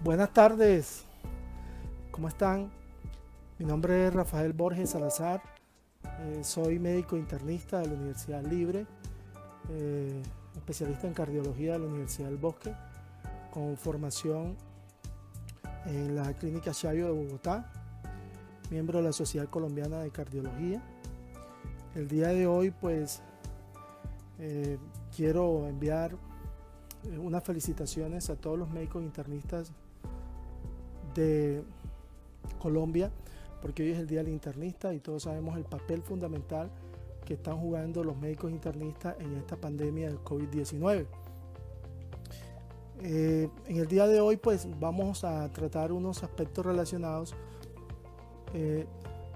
Buenas tardes, ¿cómo están? Mi nombre es Rafael Borges Salazar, soy médico internista de la Universidad Libre, especialista en cardiología de la Universidad del Bosque, con formación en la Clínica Chayo de Bogotá, miembro de la Sociedad Colombiana de Cardiología. El día de hoy pues quiero enviar unas felicitaciones a todos los médicos internistas de Colombia, porque hoy es el Día del Internista y todos sabemos el papel fundamental que están jugando los médicos internistas en esta pandemia del COVID-19. En el día de hoy pues vamos a tratar unos aspectos relacionados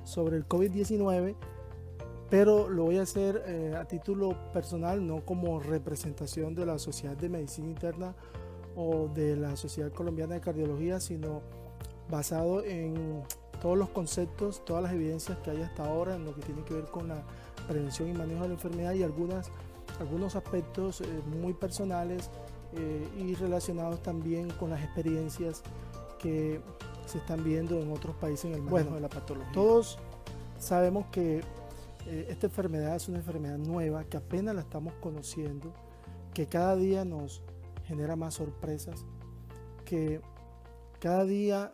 sobre el COVID-19, pero lo voy a hacer a título personal, no como representación de la Sociedad de Medicina Interna o de la Sociedad Colombiana de Cardiología, sino basado en todos los conceptos, todas las evidencias que hay hasta ahora en lo que tiene que ver con la prevención y manejo de la enfermedad y algunos aspectos muy personales y relacionados también con las experiencias que se están viendo en otros países en el manejo de la patología. Todos sabemos que esta enfermedad es una enfermedad nueva que apenas la estamos conociendo, que cada día nos genera más sorpresas, que cada día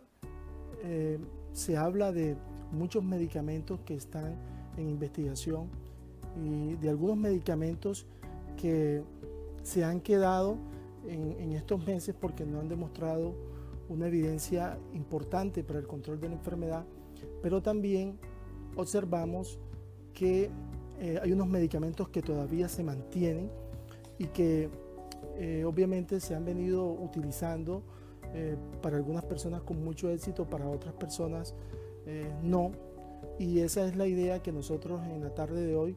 se habla de muchos medicamentos que están en investigación y de algunos medicamentos que se han quedado en estos meses porque no han demostrado una evidencia importante para el control de la enfermedad, pero también observamos que hay unos medicamentos que todavía se mantienen y que obviamente se han venido utilizando para algunas personas con mucho éxito, para otras personas no, y esa es la idea que nosotros en la tarde de hoy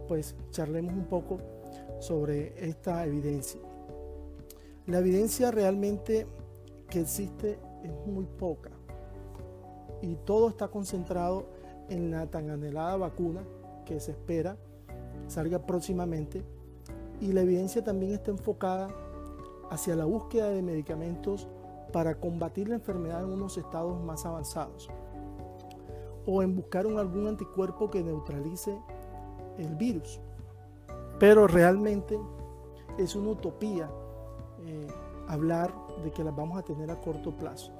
pues charlemos un poco sobre esta evidencia. La evidencia realmente que existe es muy poca y todo está concentrado en la tan anhelada vacuna que se espera salga próximamente, y la evidencia también está enfocada hacia la búsqueda de medicamentos para combatir la enfermedad en unos estados más avanzados o en buscar algún anticuerpo que neutralice el virus. Pero realmente es una utopía hablar de que las vamos a tener a corto plazo.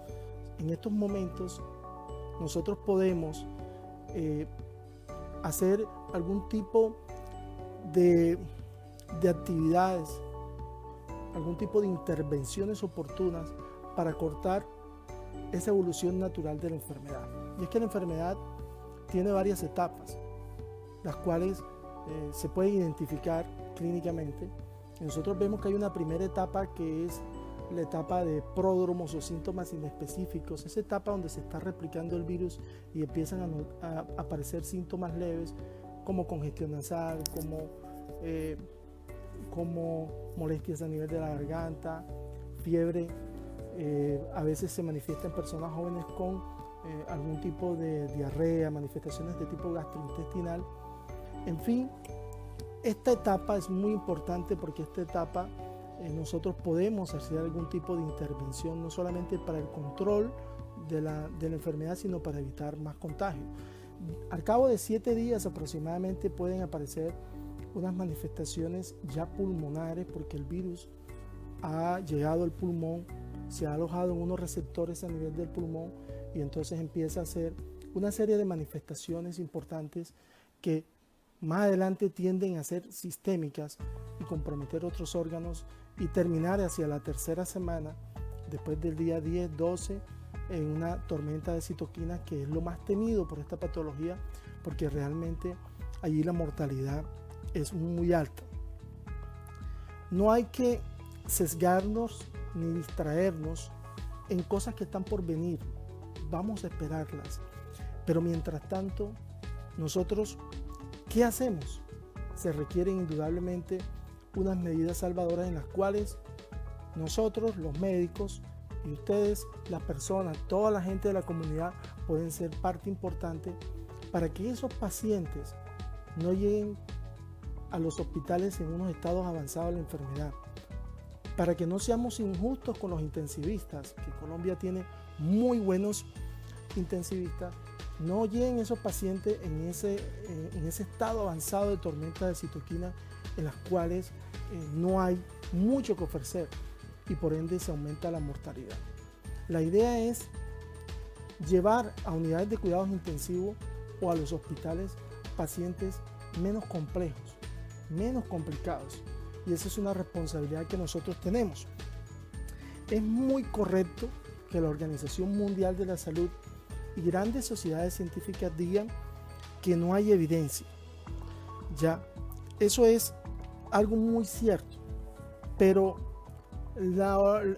En estos momentos nosotros podemos hacer algún tipo de actividades, algún tipo de intervenciones oportunas para cortar esa evolución natural de la enfermedad. Y es que la enfermedad tiene varias etapas, las cuales se pueden identificar clínicamente. Y nosotros vemos que hay una primera etapa que es la etapa de pródromos o síntomas inespecíficos, esa etapa donde se está replicando el virus y empiezan a aparecer síntomas leves como congestión nasal, como molestias a nivel de la garganta, fiebre. A veces se manifiesta en personas jóvenes con algún tipo de diarrea, manifestaciones de tipo gastrointestinal. En fin, esta etapa es muy importante porque esta etapa nosotros podemos hacer algún tipo de intervención, no solamente para el control de la enfermedad, sino para evitar más contagio. Al cabo de 7 días aproximadamente pueden aparecer unas manifestaciones ya pulmonares porque el virus ha llegado al pulmón, se ha alojado en unos receptores a nivel del pulmón y entonces empieza a hacer una serie de manifestaciones importantes que más adelante tienden a ser sistémicas y comprometer otros órganos y terminar hacia la tercera semana, después del día 10, 12, en una tormenta de citoquinas, que es lo más temido por esta patología porque realmente allí la mortalidad es muy alta. No hay que sesgarnos ni distraernos en cosas que están por venir, vamos a esperarlas, pero mientras tanto nosotros ¿qué hacemos? Se requieren indudablemente unas medidas salvadoras en las cuales nosotros, los médicos, y ustedes, las personas, toda la gente de la comunidad pueden ser parte importante para que esos pacientes no lleguen a los hospitales en unos estados avanzados de la enfermedad. para que no seamos injustos con los intensivistas, que Colombia tiene muy buenos intensivistas, no lleguen esos pacientes en ese estado avanzado de tormenta de citoquina en las cuales no hay mucho que ofrecer y por ende se aumenta la mortalidad. La idea es llevar a unidades de cuidados intensivos o a los hospitales pacientes menos complejos, menos complicados, y esa es una responsabilidad que nosotros tenemos. Es muy correcto que la Organización Mundial de la Salud y grandes sociedades científicas digan que no hay evidencia. Ya, eso es algo muy cierto, pero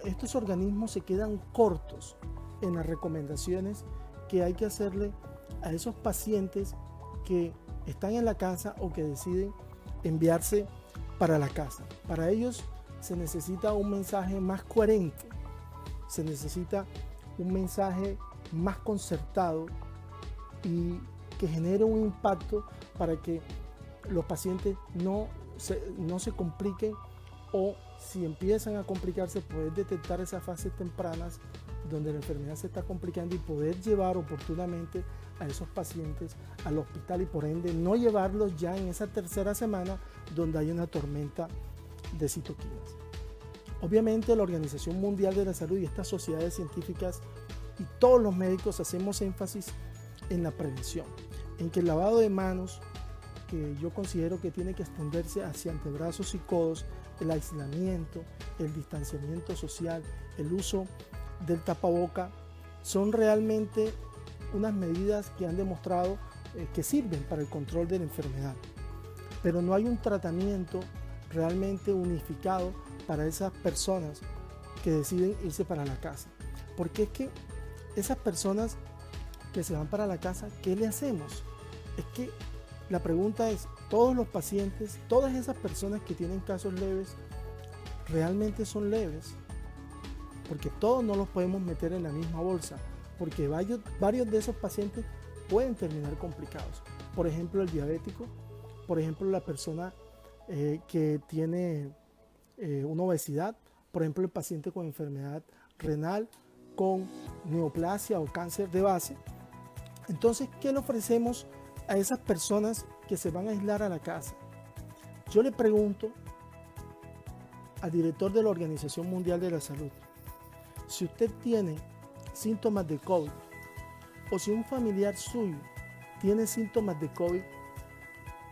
estos organismos se quedan cortos en las recomendaciones que hay que hacerle a esos pacientes que están en la casa o que deciden enviarse para la casa. Para ellos se necesita un mensaje más coherente, se necesita un mensaje más concertado y que genere un impacto para que los pacientes no se compliquen, o si empiezan a complicarse, poder detectar esas fases tempranas donde la enfermedad se está complicando y poder llevar oportunamente a esos pacientes al hospital y por ende no llevarlos ya en esa tercera semana donde hay una tormenta de citoquinas. Obviamente la Organización Mundial de la Salud y estas sociedades científicas y todos los médicos hacemos énfasis en la prevención, en que el lavado de manos, que yo considero que tiene que extenderse hacia antebrazos y codos, el aislamiento, el distanciamiento social, el uso del tapaboca, son realmente unas medidas que han demostrado que sirven para el control de la enfermedad. Pero no hay un tratamiento realmente unificado para esas personas que deciden irse para la casa. Porque es que esas personas que se van para la casa, ¿qué le hacemos? Es que la pregunta es, ¿todos los pacientes, todas esas personas que tienen casos leves, realmente son leves? Porque todos no los podemos meter en la misma bolsa, porque varios de esos pacientes pueden terminar complicados. Por ejemplo, el diabético, por ejemplo, la persona que tiene una obesidad, por ejemplo, el paciente con enfermedad renal, con neoplasia o cáncer de base. Entonces, ¿qué le ofrecemos a esas personas que se van a aislar a la casa? Yo le pregunto al director de la Organización Mundial de la Salud, si usted tiene síntomas de COVID o si un familiar suyo tiene síntomas de COVID,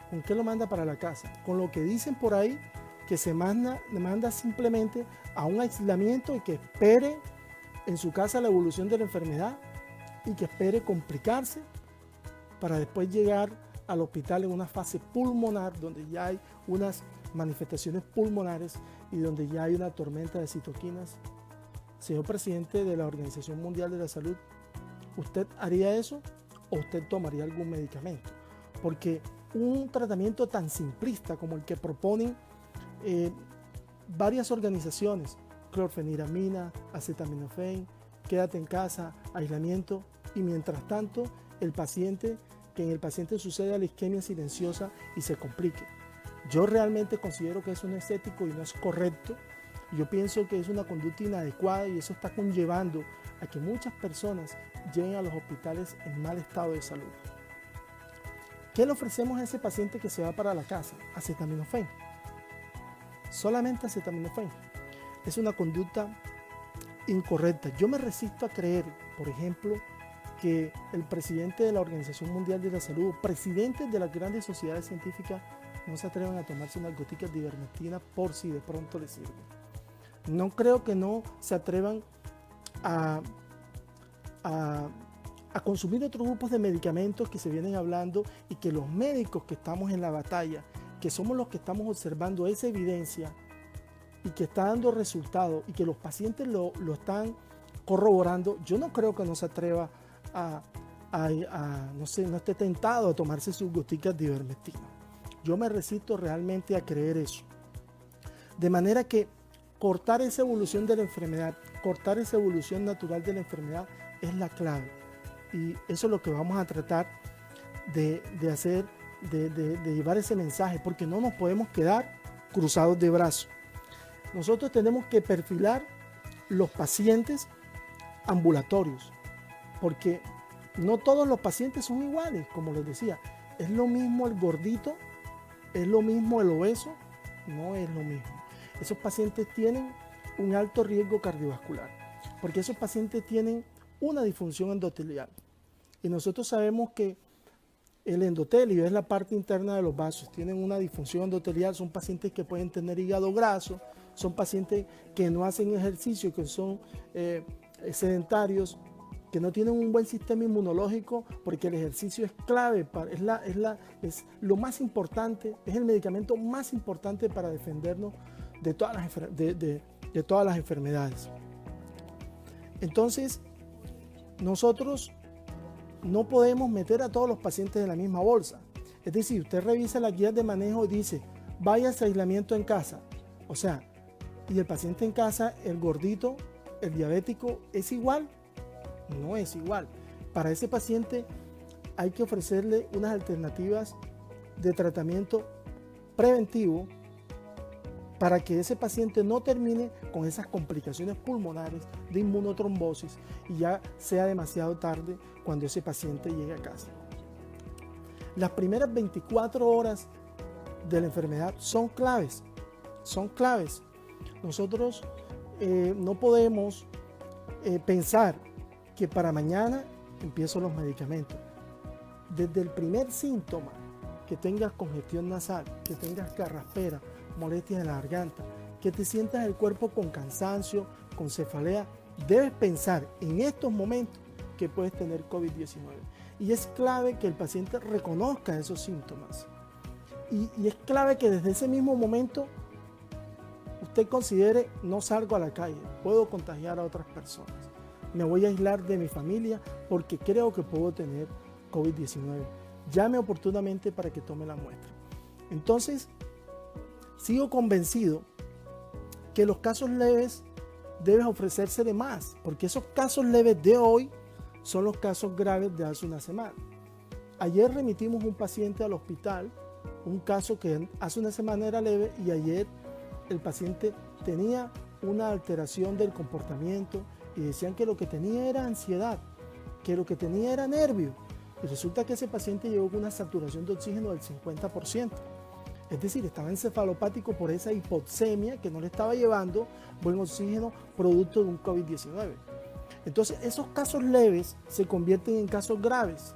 ¿con qué lo manda para la casa? Con lo que dicen por ahí, que se manda simplemente a un aislamiento y que espere en su casa la evolución de la enfermedad y que espere complicarse para después llegar al hospital en una fase pulmonar donde ya hay unas manifestaciones pulmonares y donde ya hay una tormenta de citoquinas. Señor presidente de la Organización Mundial de la Salud, ¿usted haría eso o usted tomaría algún medicamento? Porque un tratamiento tan simplista como el que proponen varias organizaciones, clorfeniramina, acetaminofén, quédate en casa, aislamiento, y mientras tanto en el paciente suceda la isquemia silenciosa y se complique. Yo realmente considero que eso no es ético y no es correcto. Yo pienso que es una conducta inadecuada y eso está conllevando a que muchas personas lleguen a los hospitales en mal estado de salud. ¿Qué le ofrecemos a ese paciente que se va para la casa? Acetaminofén. Solamente acetaminofén. Es una conducta incorrecta. Yo me resisto a creer, por ejemplo, que el presidente de la Organización Mundial de la Salud, presidentes de las grandes sociedades científicas, no se atrevan a tomarse unas goticas de ivermectina por si de pronto les sirve. No creo que no se atrevan a consumir otros grupos de medicamentos que se vienen hablando y que los médicos que estamos en la batalla, que somos los que estamos observando esa evidencia y que está dando resultados y que los pacientes lo están corroborando, yo no creo que no se atreva no esté tentado a tomarse sus goticas de ivermectina. Yo me resisto realmente a creer eso. De manera que cortar esa evolución de la enfermedad, cortar esa evolución natural de la enfermedad es la clave. Y eso es lo que vamos a tratar de hacer, de llevar ese mensaje, porque no nos podemos quedar cruzados de brazos. nosotros tenemos que perfilar los pacientes ambulatorios, porque no todos los pacientes son iguales, como les decía. Es lo mismo el gordito, es lo mismo el obeso, no es lo mismo. Esos pacientes tienen un alto riesgo cardiovascular, porque esos pacientes tienen una disfunción endotelial. Y nosotros sabemos que el endotelio es la parte interna de los vasos, tienen una disfunción endotelial, son pacientes que pueden tener hígado graso, son pacientes que no hacen ejercicio, que son sedentarios, que no tienen un buen sistema inmunológico, porque el ejercicio es clave, es lo más importante, es el medicamento más importante para defendernos de todas las enfermedades. Entonces, nosotros no podemos meter a todos los pacientes en la misma bolsa. Es decir, usted revisa las guías de manejo y dice, váyase a aislamiento en casa. O sea, y el paciente en casa, el gordito, el diabético, ¿es igual? No es igual. Para ese paciente hay que ofrecerle unas alternativas de tratamiento preventivo para que ese paciente no termine con esas complicaciones pulmonares de inmunotrombosis y ya sea demasiado tarde cuando ese paciente llegue a casa. Las primeras 24 horas de la enfermedad son claves, Nosotros no podemos pensar que para mañana empiezo los medicamentos. Desde el primer síntoma, que tengas congestión nasal, que tengas carraspera, molestias en la garganta, que te sientas el cuerpo con cansancio, con cefalea, debes pensar en estos momentos que puedes tener COVID-19. Y es clave que el paciente reconozca esos síntomas. Y es clave que desde ese mismo momento usted considere, no salgo a la calle, puedo contagiar a otras personas. Me voy a aislar de mi familia porque creo que puedo tener COVID-19. Llame oportunamente para que tome la muestra. Entonces, sigo convencido que los casos leves deben ofrecerse de más, porque esos casos leves de hoy son los casos graves de hace una semana. Ayer remitimos un paciente al hospital, un caso que hace una semana era leve y ayer el paciente tenía una alteración del comportamiento y decían que lo que tenía era ansiedad, que lo que tenía era nervio. Y resulta que ese paciente llegó con una saturación de oxígeno del 50%. Es decir, estaba encefalopático por esa hipoxemia que no le estaba llevando buen oxígeno producto de un COVID-19. Entonces, esos casos leves se convierten en casos graves.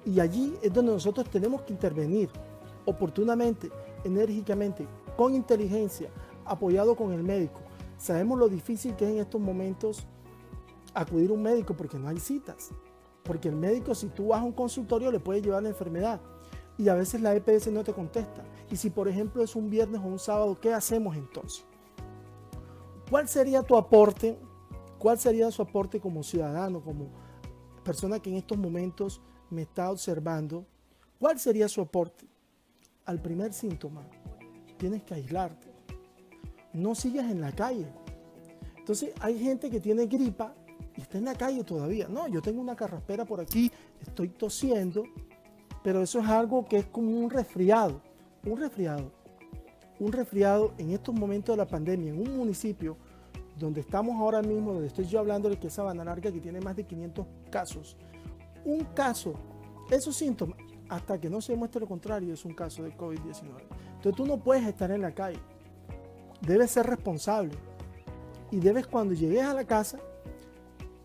Y allí es donde nosotros tenemos que intervenir oportunamente, enérgicamente, con inteligencia, apoyado con el médico. Sabemos lo difícil que es en estos momentos acudir a un médico porque no hay citas. Porque el médico, si tú vas a un consultorio, le puede llevar la enfermedad. Y a veces la EPS no te contesta. Y si, por ejemplo, es un viernes o un sábado, ¿qué hacemos entonces? ¿Cuál sería tu aporte? ¿Cuál sería su aporte como ciudadano, como persona que en estos momentos me está observando? ¿Cuál sería su aporte? Al primer síntoma, tienes que aislarte. No sigas en la calle. Entonces, hay gente que tiene gripa y está en la calle todavía. No, yo tengo una carraspera por aquí, estoy tosiendo, pero eso es algo que es como un resfriado. Un resfriado en estos momentos de la pandemia, en un municipio donde estamos ahora mismo, donde estoy yo hablando de que es Sabana Larga, que tiene más de 500 casos. Un caso, esos síntomas, hasta que no se demuestre lo contrario, es un caso de COVID-19. Entonces tú no puedes estar en la calle. Debes ser responsable. Y debes, cuando llegues a la casa,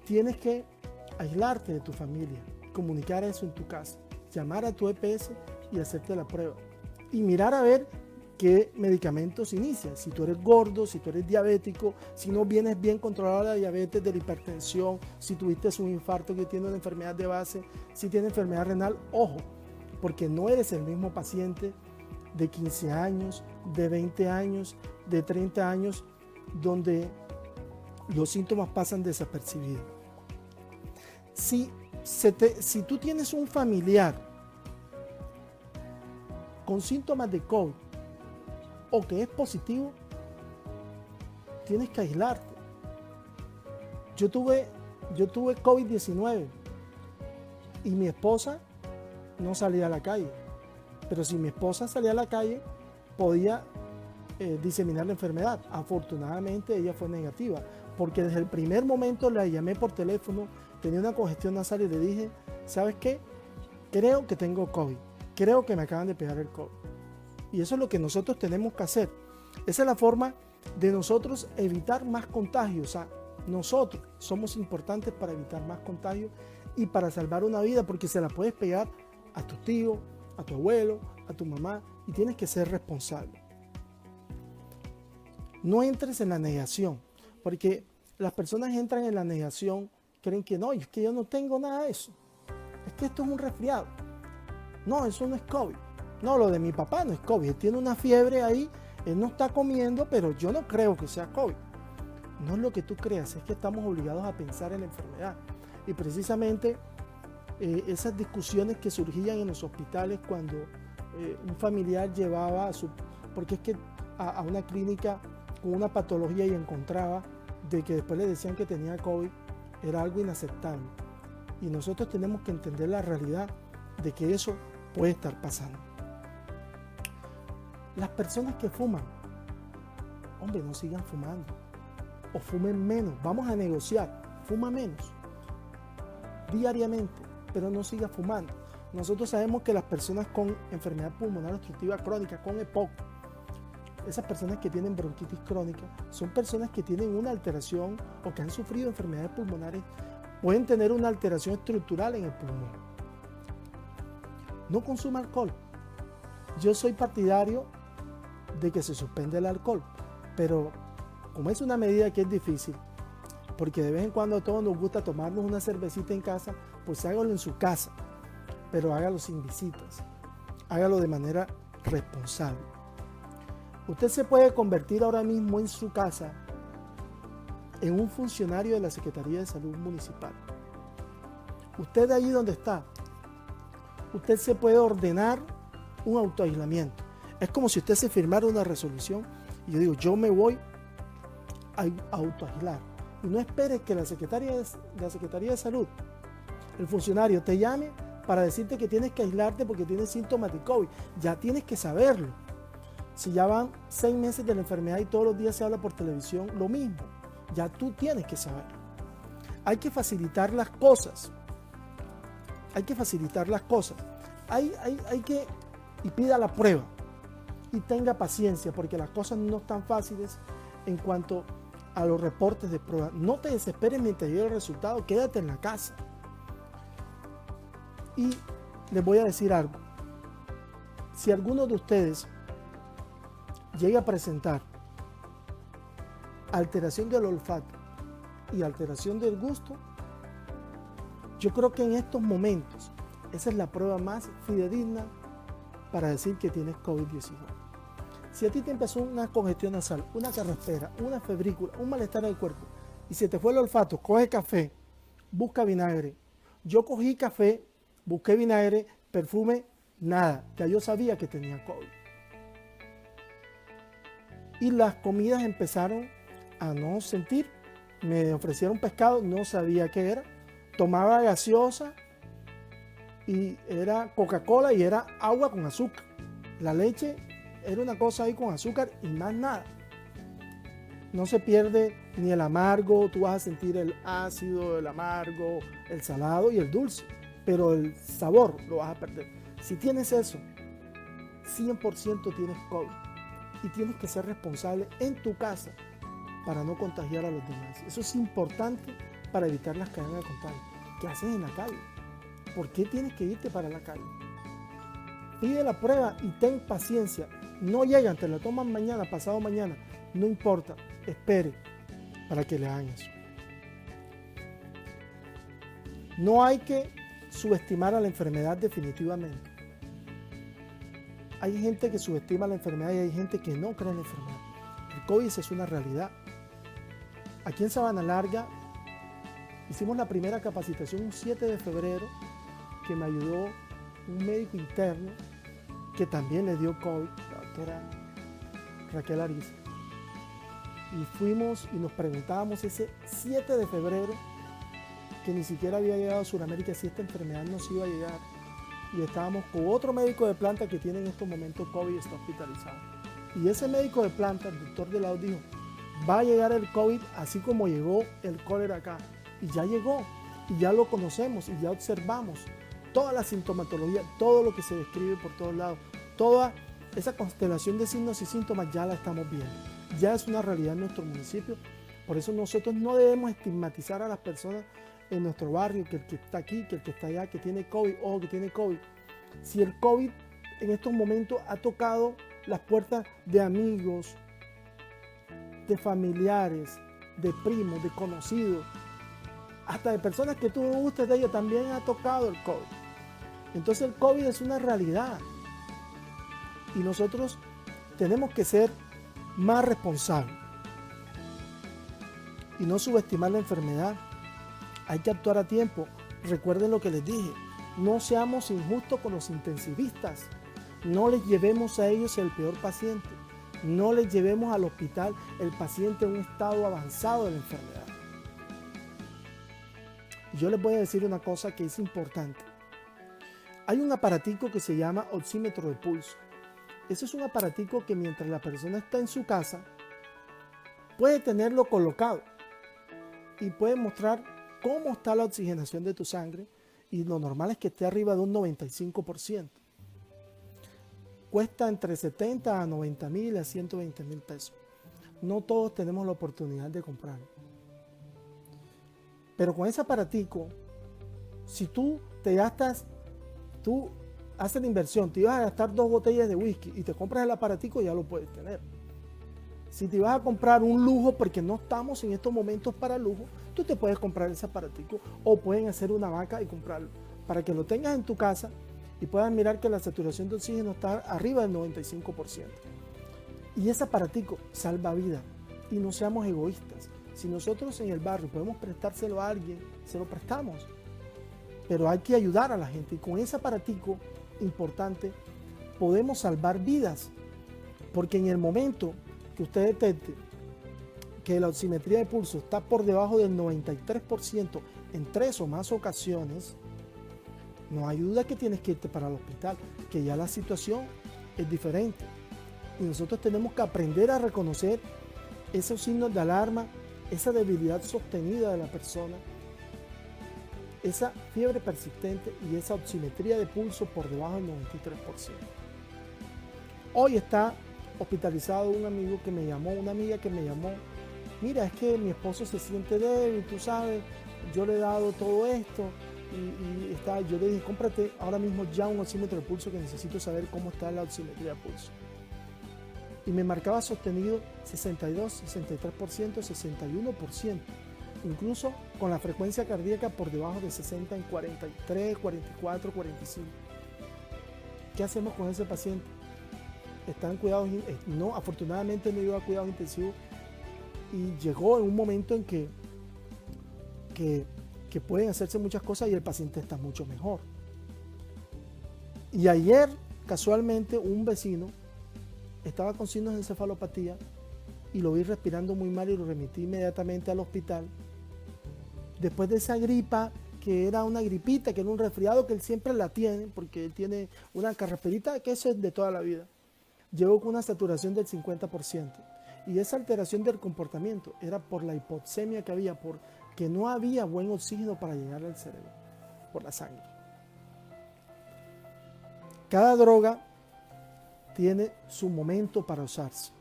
tienes que aislarte de tu familia, comunicar eso en tu casa, llamar a tu EPS y hacerte la prueba. Y mirar a ver qué medicamentos inicias. Si tú eres gordo, si tú eres diabético, si no vienes bien controlada la diabetes, de la hipertensión, si tuviste un infarto que tiene una enfermedad de base, si tienes enfermedad renal, ojo, porque no eres el mismo paciente de 15 años, de 20 años, de 30 años, donde los síntomas pasan desapercibidos. Si tú tienes un familiar con síntomas de COVID o que es positivo, tienes que aislarte. Yo tuve COVID-19 y mi esposa no salía a la calle. Pero si mi esposa salía a la calle, podía diseminar la enfermedad. Afortunadamente ella fue negativa, porque desde el primer momento la llamé por teléfono, tenía una congestión nasal y le dije, ¿sabes qué? Creo que tengo COVID, creo que me acaban de pegar el COVID. Y eso es lo que nosotros tenemos que hacer. Esa es la forma de nosotros evitar más contagios. O sea, nosotros somos importantes para evitar más contagios y para salvar una vida, porque se la puedes pegar a tu tío, a tu abuelo, a tu mamá, y tienes que ser responsable. No entres en la negación, porque las personas entran en la negación, creen que no, es que yo no tengo nada de eso, es que esto es un resfriado, no, eso no es COVID, no, lo de mi papá no es COVID, él tiene una fiebre ahí, él no está comiendo, pero yo no creo que sea COVID. No es lo que tú creas, es que estamos obligados a pensar en la enfermedad. Y precisamente esas discusiones que surgían en los hospitales cuando un familiar llevaba porque es que a una clínica con una patología y encontraba de que después le decían que tenía COVID, era algo inaceptable. Y nosotros tenemos que entender la realidad de que eso puede estar pasando. Las personas que fuman, hombre, no sigan fumando. O fumen menos, vamos a negociar, fuma menos diariamente, pero no siga fumando. Nosotros sabemos que las personas con enfermedad pulmonar obstructiva crónica, con EPOC, esas personas que tienen bronquitis crónica, son personas que tienen una alteración o que han sufrido enfermedades pulmonares, pueden tener una alteración estructural en el pulmón. No consuma alcohol. Yo soy partidario de que se suspende el alcohol, pero como es una medida que es difícil, porque de vez en cuando a todos nos gusta tomarnos una cervecita en casa, pues hágalo en su casa, pero hágalo sin visitas, hágalo de manera responsable. Usted se puede convertir ahora mismo en su casa en un funcionario de la Secretaría de Salud Municipal. Usted ahí donde está, usted se puede ordenar un autoaislamiento. Es como si usted se firmara una resolución y yo digo, yo me voy a autoaislar. Y no esperes que la Secretaría de Salud, el funcionario, te llame para decirte que tienes que aislarte porque tienes síntomas de COVID. Ya tienes que saberlo. Si ya van 6 meses de la enfermedad y todos los días se habla por televisión, lo mismo. Ya tú tienes que saberlo. Hay que facilitar las cosas. Hay que facilitar las cosas. Hay que, y pida la prueba. Y tenga paciencia, porque las cosas no están fáciles en cuanto a los reportes de prueba. No te desesperes mientras llegue el resultado, quédate en la casa. Y les voy a decir algo. Si alguno de ustedes llega a presentar alteración del olfato y alteración del gusto, yo creo que en estos momentos esa es la prueba más fidedigna para decir que tienes COVID-19. Si a ti te empezó una congestión nasal, una carraspera, una febrícula, un malestar en el cuerpo y se te fue el olfato, coge café, busca vinagre. Yo cogí café, busqué vinagre, perfume, nada, ya yo sabía que tenía COVID. Y las comidas empezaron a no sentir. Me ofrecieron pescado, no sabía qué era. Tomaba gaseosa y era Coca-Cola y era agua con azúcar. La leche era una cosa ahí con azúcar y más nada. No se pierde ni el amargo, tú vas a sentir el ácido, el amargo, el salado y el dulce, pero el sabor lo vas a perder. Si tienes eso, 100% tienes COVID y tienes que ser responsable en tu casa para no contagiar a los demás. Eso es importante para evitar las cadenas de contagio. ¿Qué haces en la calle? ¿Por qué tienes que irte para la calle? Pide la prueba y ten paciencia. No llegan, te la toman mañana, pasado mañana. No importa, espere para que le hagan eso. No hay que subestimar a la enfermedad definitivamente. Hay gente que subestima la enfermedad y hay gente que no cree en la enfermedad. El COVID es una realidad. Aquí en Sabana Larga hicimos la primera capacitación un 7 de febrero que me ayudó un médico interno que también le dio COVID, la doctora Raquel Ariza. Y fuimos y nos preguntábamos ese 7 de febrero, que ni siquiera había llegado a Sudamérica, si esta enfermedad nos iba a llegar. Y estábamos con otro médico de planta que tiene en estos momentos COVID y está hospitalizado. Y ese médico de planta, el doctor de Lado, dijo, va a llegar el COVID así como llegó el cólera acá. Y ya llegó, y ya lo conocemos, y ya observamos toda la sintomatología, todo lo que se describe por todos lados, toda esa constelación de signos y síntomas ya la estamos viendo. Ya es una realidad en nuestro municipio. Por eso nosotros no debemos estigmatizar a las personas en nuestro barrio, que el que está aquí, que el que está allá, que tiene COVID, o que tiene COVID. Si el COVID en estos momentos ha tocado las puertas de amigos, de familiares, de primos, de conocidos, hasta de personas que tú no gustes de ellos, también ha tocado el COVID. Entonces el COVID es una realidad y nosotros tenemos que ser más responsables y no subestimar la enfermedad. Hay que actuar a tiempo. Recuerden lo que les dije, no seamos injustos con los intensivistas, no les llevemos a ellos el peor paciente, no les llevemos al hospital el paciente en un estado avanzado de la enfermedad. Yo les voy a decir una cosa que es importante. Hay un aparatico que se llama oxímetro de pulso. Ese es un aparatico que mientras la persona está en su casa, puede tenerlo colocado y puede mostrar cómo está la oxigenación de tu sangre, y lo normal es que esté arriba de un 95%. Cuesta entre 70 a 90 mil a 120 mil pesos. No todos tenemos la oportunidad de comprarlo. Pero con ese aparatico, si tú haces la inversión, te ibas a gastar 2 botellas de whisky y te compras el aparatico, ya lo puedes tener. Si te vas a comprar un lujo, porque no estamos en estos momentos para lujo, tú te puedes comprar ese aparatico o pueden hacer una vaca y comprarlo para que lo tengas en tu casa y puedas mirar que la saturación de oxígeno está arriba del 95%. Y ese aparatico salva vidas. Y no seamos egoístas. Si nosotros en el barrio podemos prestárselo a alguien, se lo prestamos. Pero hay que ayudar a la gente. Y con ese aparatico importante podemos salvar vidas. Porque en el momento que usted detecte que la oximetría de pulso está por debajo del 93% en 3 o más ocasiones, no hay duda que tienes que irte para el hospital, que ya la situación es diferente. Y nosotros tenemos que aprender a reconocer esos signos de alarma, esa debilidad sostenida de la persona, esa fiebre persistente y esa oximetría de pulso por debajo del 93%. Hoy está hospitalizado un amigo que me llamó, una amiga que me llamó. Mira, es que mi esposo se siente débil, tú sabes, yo le he dado todo esto y yo le dije, cómprate ahora mismo ya un oxímetro de pulso, que necesito saber cómo está la oximetría de pulso. Y me marcaba sostenido 62, 63%, 61%, incluso con la frecuencia cardíaca por debajo de 60 en 43, 44, 45. ¿Qué hacemos con ese paciente? Está en cuidados, no, afortunadamente no iba a cuidados intensivos y llegó en un momento en que pueden hacerse muchas cosas y el paciente está mucho mejor. Y ayer, casualmente, un vecino estaba con signos de encefalopatía y lo vi respirando muy mal y lo remití inmediatamente al hospital. Después de esa gripa, que era una gripita, que era un resfriado que él siempre la tiene, porque él tiene una carrasperita, que eso es de toda la vida. Llegó con una saturación del 50%. Y esa alteración del comportamiento era por la hipoxemia que había, porque no había buen oxígeno para llegar al cerebro, por la sangre. Cada droga tiene su momento para usarse.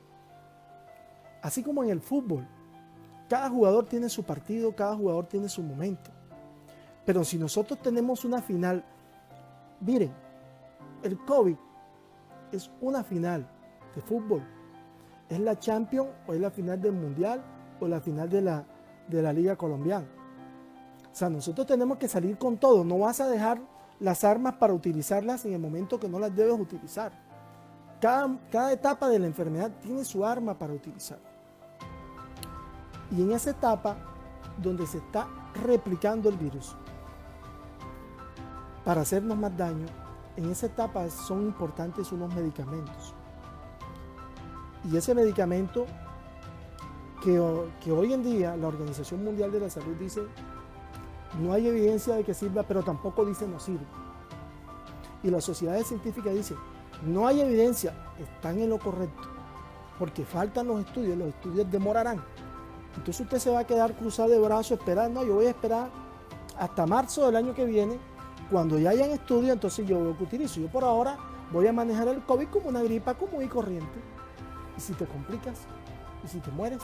Así como en el fútbol, cada jugador tiene su partido, cada jugador tiene su momento. Pero si nosotros tenemos una final, miren, el COVID es una final de fútbol. ¿Es la Champions o es la final del Mundial o la final de la Liga Colombiana? O sea, nosotros tenemos que salir con todo. No vas a dejar las armas para utilizarlas en el momento que no las debes utilizar. Cada etapa de la enfermedad tiene su arma para utilizar. Y en esa etapa donde se está replicando el virus para hacernos más daño, en esa etapa son importantes unos medicamentos. Y ese medicamento que hoy en día la Organización Mundial de la Salud dice no hay evidencia de que sirva, pero tampoco dice no sirve. Y las sociedades científicas dicen no hay evidencia, están en lo correcto. porque faltan los estudios demorarán. Entonces usted se va a quedar cruzado de brazos esperando. No, yo voy a esperar hasta marzo del año que viene, cuando ya hayan estudios, entonces yo veo que utilizo. Yo por ahora voy a manejar el COVID como una gripa común y corriente. Y si te complicas, y si te mueres,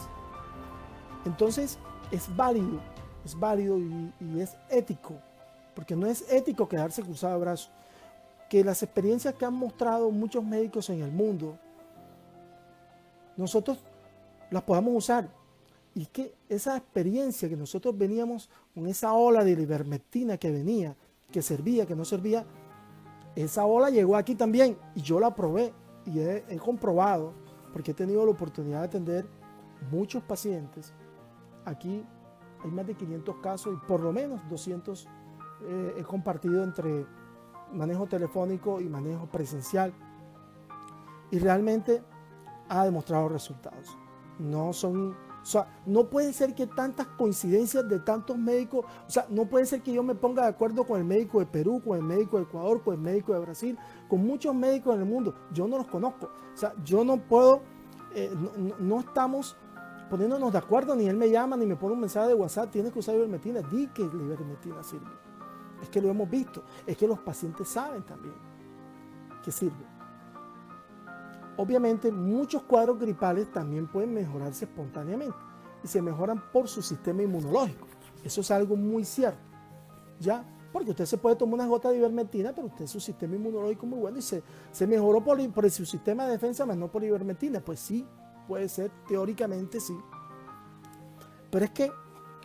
entonces es válido y es ético, porque no es ético quedarse cruzado de brazos. Que las experiencias que han mostrado muchos médicos en el mundo, nosotros las podamos usar. Y que esa experiencia que nosotros veníamos con esa ola de la ivermectina que venía, que servía, que no servía, esa ola llegó aquí también y yo la probé y he comprobado, porque he tenido la oportunidad de atender muchos pacientes. Aquí hay más de 500 casos y por lo menos 200 he compartido entre manejo telefónico y manejo presencial, y realmente ha demostrado resultados. No puede ser que tantas coincidencias de tantos médicos, no puede ser que yo me ponga de acuerdo con el médico de Perú, con el médico de Ecuador, con el médico de Brasil, con muchos médicos en el mundo. Yo no los conozco. Yo no puedo, no estamos poniéndonos de acuerdo, ni él me llama, ni me pone un mensaje de WhatsApp, tienes que usar ivermectina, di que la ivermectina sirve. Es que lo hemos visto, es que los pacientes saben también que sirve. Obviamente muchos cuadros gripales también pueden mejorarse espontáneamente y se mejoran por su sistema inmunológico. Eso es algo muy cierto, ¿ya? Porque usted se puede tomar unas gotas de ivermectina, pero usted su sistema inmunológico muy bueno y se mejoró por su sistema de defensa, más no por ivermectina. Pues sí, puede ser, teóricamente sí. Pero es que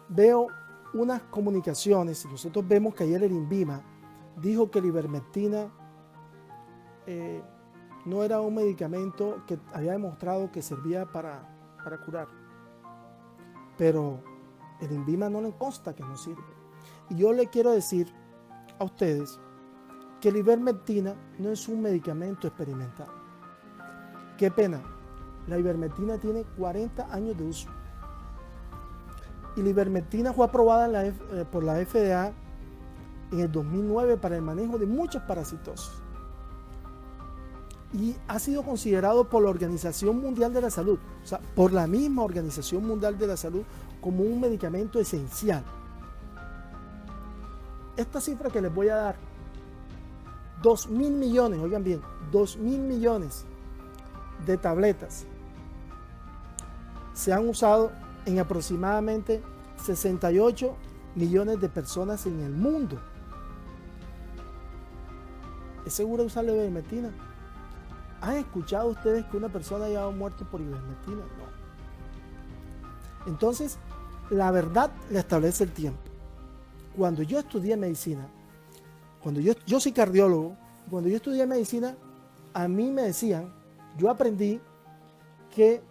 veo unas comunicaciones, y nosotros vemos que ayer el INVIMA dijo que la ivermectina no era un medicamento que había demostrado que servía para curar. Pero el INVIMA no le consta que no sirve. Y yo le quiero decir a ustedes que la ivermectina no es un medicamento experimental. Qué pena, la ivermectina tiene 40 años de uso. Y la ivermectina fue aprobada por la FDA en el 2009 para el manejo de muchas parasitosis. Y ha sido considerado por la Organización Mundial de la Salud, por la misma Organización Mundial de la Salud, como un medicamento esencial. Esta cifra que les voy a dar, 2.000 millones, oigan bien, 2.000 millones de tabletas se han usado en aproximadamente 68 millones de personas en el mundo. ¿Es seguro usar la ivermectina? ¿Han escuchado ustedes que una persona haya muerto por ivermectina? No. Entonces, la verdad la establece el tiempo. Cuando yo estudié medicina, cuando yo soy cardiólogo, cuando yo estudié medicina, a mí me decían, yo aprendí que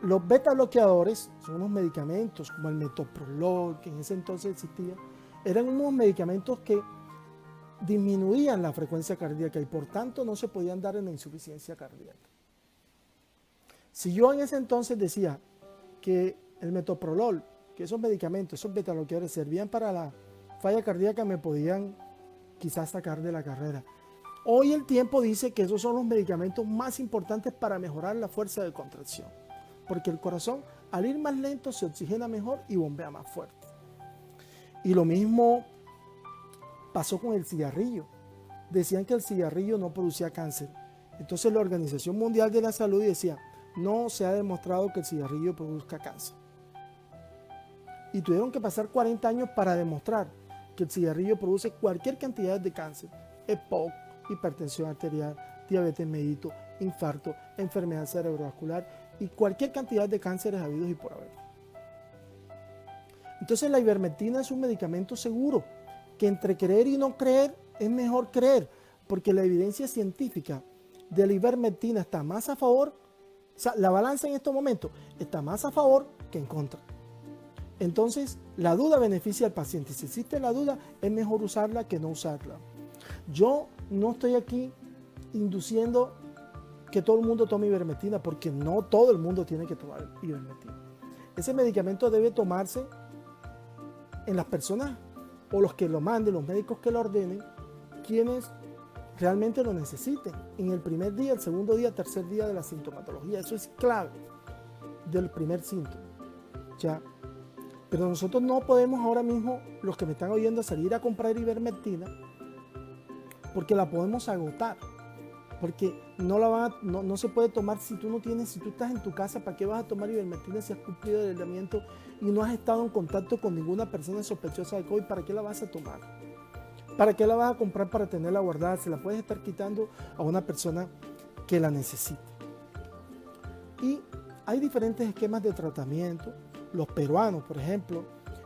los beta bloqueadores son unos medicamentos como el metoprolol, que en ese entonces existía, eran unos medicamentos que disminuían la frecuencia cardíaca y por tanto no se podían dar en la insuficiencia cardíaca. Si yo en ese entonces decía que el metoprolol, que esos medicamentos, esos beta bloqueadores servían para la falla cardíaca, me podían quizás sacar de la carrera. Hoy el tiempo dice que esos son los medicamentos más importantes para mejorar la fuerza de contracción, porque el corazón al ir más lento se oxigena mejor y bombea más fuerte. Y lo mismo pasó con el cigarrillo. Decían que el cigarrillo no producía cáncer. Entonces la Organización Mundial de la Salud decía, no se ha demostrado que el cigarrillo produzca cáncer. Y tuvieron que pasar 40 años para demostrar que el cigarrillo produce cualquier cantidad de cáncer: EPOC, hipertensión arterial, diabetes mellitus, infarto, enfermedad cerebrovascular y cualquier cantidad de cánceres habidos y por haber. Entonces la ivermectina es un medicamento seguro, que entre creer y no creer es mejor creer, porque la evidencia científica de la ivermectina está más a favor, la balanza en estos momentos está más a favor que en contra. Entonces la duda beneficia al paciente. Si existe la duda, es mejor usarla que no usarla. Yo no estoy aquí induciendo que todo el mundo tome ivermectina, porque no todo el mundo tiene que tomar ivermectina. Ese medicamento debe tomarse en las personas o los que lo manden, los médicos que lo ordenen, quienes realmente lo necesiten en el primer día, el segundo día, tercer día de la sintomatología. Eso es clave del primer síntoma, ¿ya? Pero nosotros no podemos ahora mismo, los que me están oyendo, salir a comprar ivermectina porque la podemos agotar, porque no se puede tomar si tú estás en tu casa. ¿Para qué vas a tomar ivermectina si has cumplido el aislamiento y no has estado en contacto con ninguna persona sospechosa de COVID? ¿Para qué la vas a tomar? ¿Para qué la vas a comprar para tenerla guardada? Se la puedes estar quitando a una persona que la necesite. Y hay diferentes esquemas de tratamiento. Los peruanos, por ejemplo,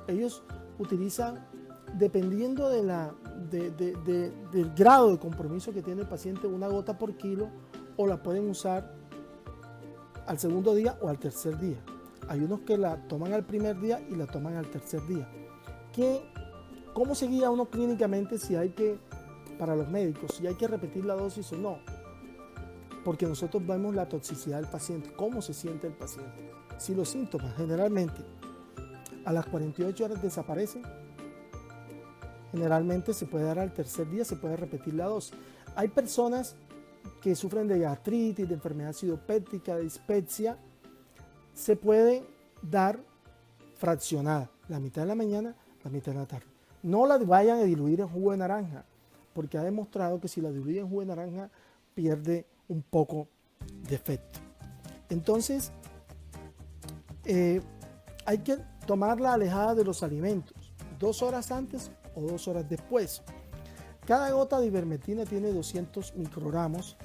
ellos utilizan, dependiendo del grado de compromiso que tiene el paciente, una gota por kilo, o la pueden usar al segundo día o al tercer día. Hay unos que la toman al primer día y la toman al tercer día. ¿Cómo se guía uno clínicamente para los médicos, si hay que repetir la dosis o no? Porque nosotros vemos la toxicidad del paciente, cómo se siente el paciente. Si los síntomas generalmente a las 48 horas desaparecen, generalmente se puede dar al tercer día, se puede repetir la dosis. Hay personas que sufren de gastritis, de enfermedad acidopéptica, de dispepsia, se puede dar fraccionada, la mitad en la mañana, la mitad en la tarde. No la vayan a diluir en jugo de naranja, porque ha demostrado que si la diluyen en jugo de naranja pierde un poco de efecto. Entonces, hay que tomarla alejada de los alimentos, 2 horas antes o 2 horas después. Cada gota de ivermectina tiene 200 microgramos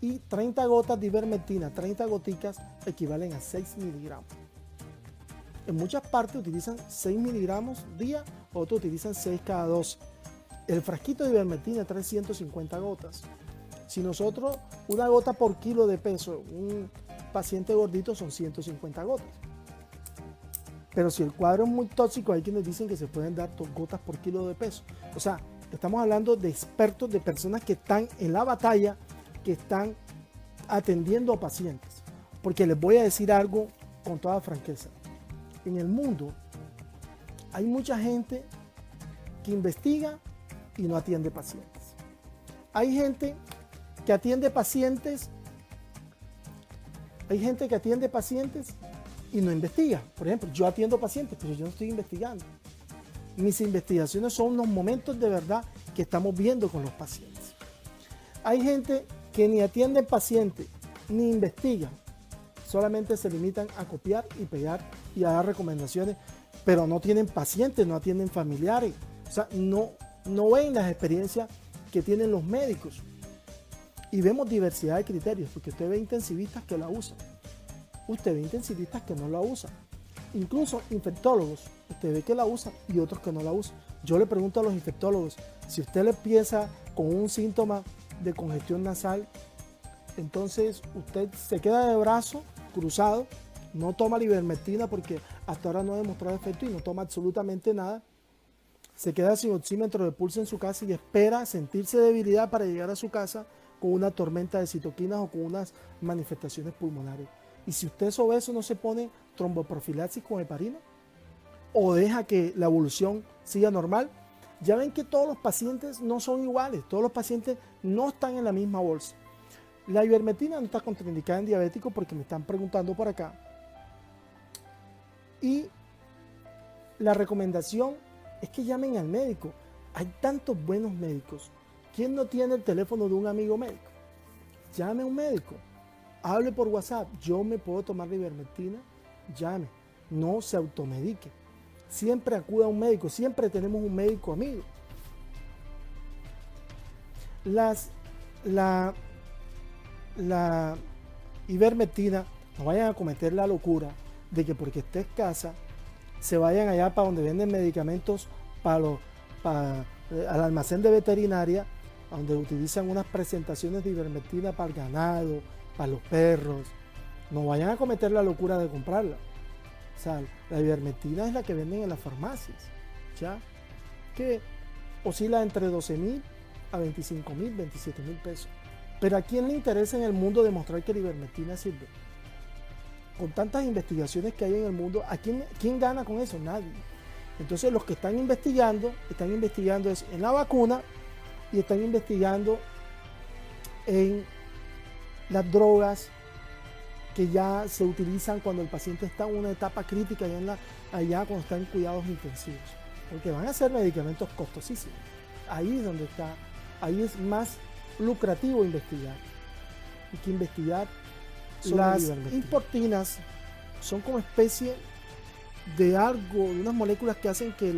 y 30 gotas de ivermectina, 30 goticas, equivalen a 6 miligramos. En muchas partes utilizan 6 miligramos día, otros utilizan 6 cada 12. El frasquito de ivermectina trae 150 gotas. Si nosotros, una gota por kilo de peso, un paciente gordito son 150 gotas. Pero si el cuadro es muy tóxico, hay quienes dicen que se pueden dar 2 gotas por kilo de peso. O sea, estamos hablando de expertos, de personas que están en la batalla, que están atendiendo a pacientes. Porque les voy a decir algo con toda franqueza. En el mundo hay mucha gente que investiga y no atiende pacientes. Hay gente que atiende pacientes, y no investiga. Por ejemplo, yo atiendo pacientes, pero yo no estoy investigando. Mis investigaciones son unos momentos de verdad que estamos viendo con los pacientes. Hay gente que ni atiende pacientes ni investiga, solamente se limitan a copiar y pegar y a dar recomendaciones, pero no tienen pacientes, no atienden familiares. O sea, no ven las experiencias que tienen los médicos. Y vemos diversidad de criterios, porque usted ve intensivistas que la usan, usted ve intensivistas que no la usan, incluso infectólogos, usted ve que la usan y otros que no la usan. Yo le pregunto a los infectólogos, si usted le empieza con un síntoma de congestión nasal, entonces usted se queda de brazo cruzado, no toma la ivermectina porque hasta ahora no ha demostrado efecto y no toma absolutamente nada, se queda sin oxímetro de pulso en su casa y espera sentirse debilidad para llegar a su casa con una tormenta de citoquinas o con unas manifestaciones pulmonares. Y si usted es obeso, ¿no se pone tromboprofilaxis con heparina? ¿O deja que la evolución siga normal? Ya ven que todos los pacientes no son iguales, todos los pacientes no están en la misma bolsa. La ivermectina no está contraindicada en diabéticos porque me están preguntando por acá. Y la recomendación es que llamen al médico. Hay tantos buenos médicos. ¿Quién no tiene el teléfono de un amigo médico? Llame a un médico. Hable por WhatsApp. Yo me puedo tomar la ivermectina. Llame. No se automedique. Siempre acuda a un médico. Siempre tenemos un médico amigo. La ivermectina, no vayan a cometer la locura de que porque esté escasa se vayan allá para donde venden medicamentos al almacén de veterinaria, donde utilizan unas presentaciones de ivermectina para el ganado, para los perros. No vayan a cometer la locura de comprarla. O sea, la ivermectina es la que venden en las farmacias, ¿ya? Que oscila entre 12,000 a 25,000, 27,000 pesos. Pero ¿a quién le interesa en el mundo demostrar que la ivermectina sirve? Con tantas investigaciones que hay en el mundo, ¿quién gana con eso? Nadie. Entonces los que están investigando es en la vacuna y están investigando en las drogas que ya se utilizan cuando el paciente está en una etapa crítica, allá cuando está en cuidados intensivos, porque van a ser medicamentos costosísimos. Ahí es donde está, ahí es más lucrativo investigar. Hay que investigar. Las importinas son como especie de algo, de unas moléculas que hacen que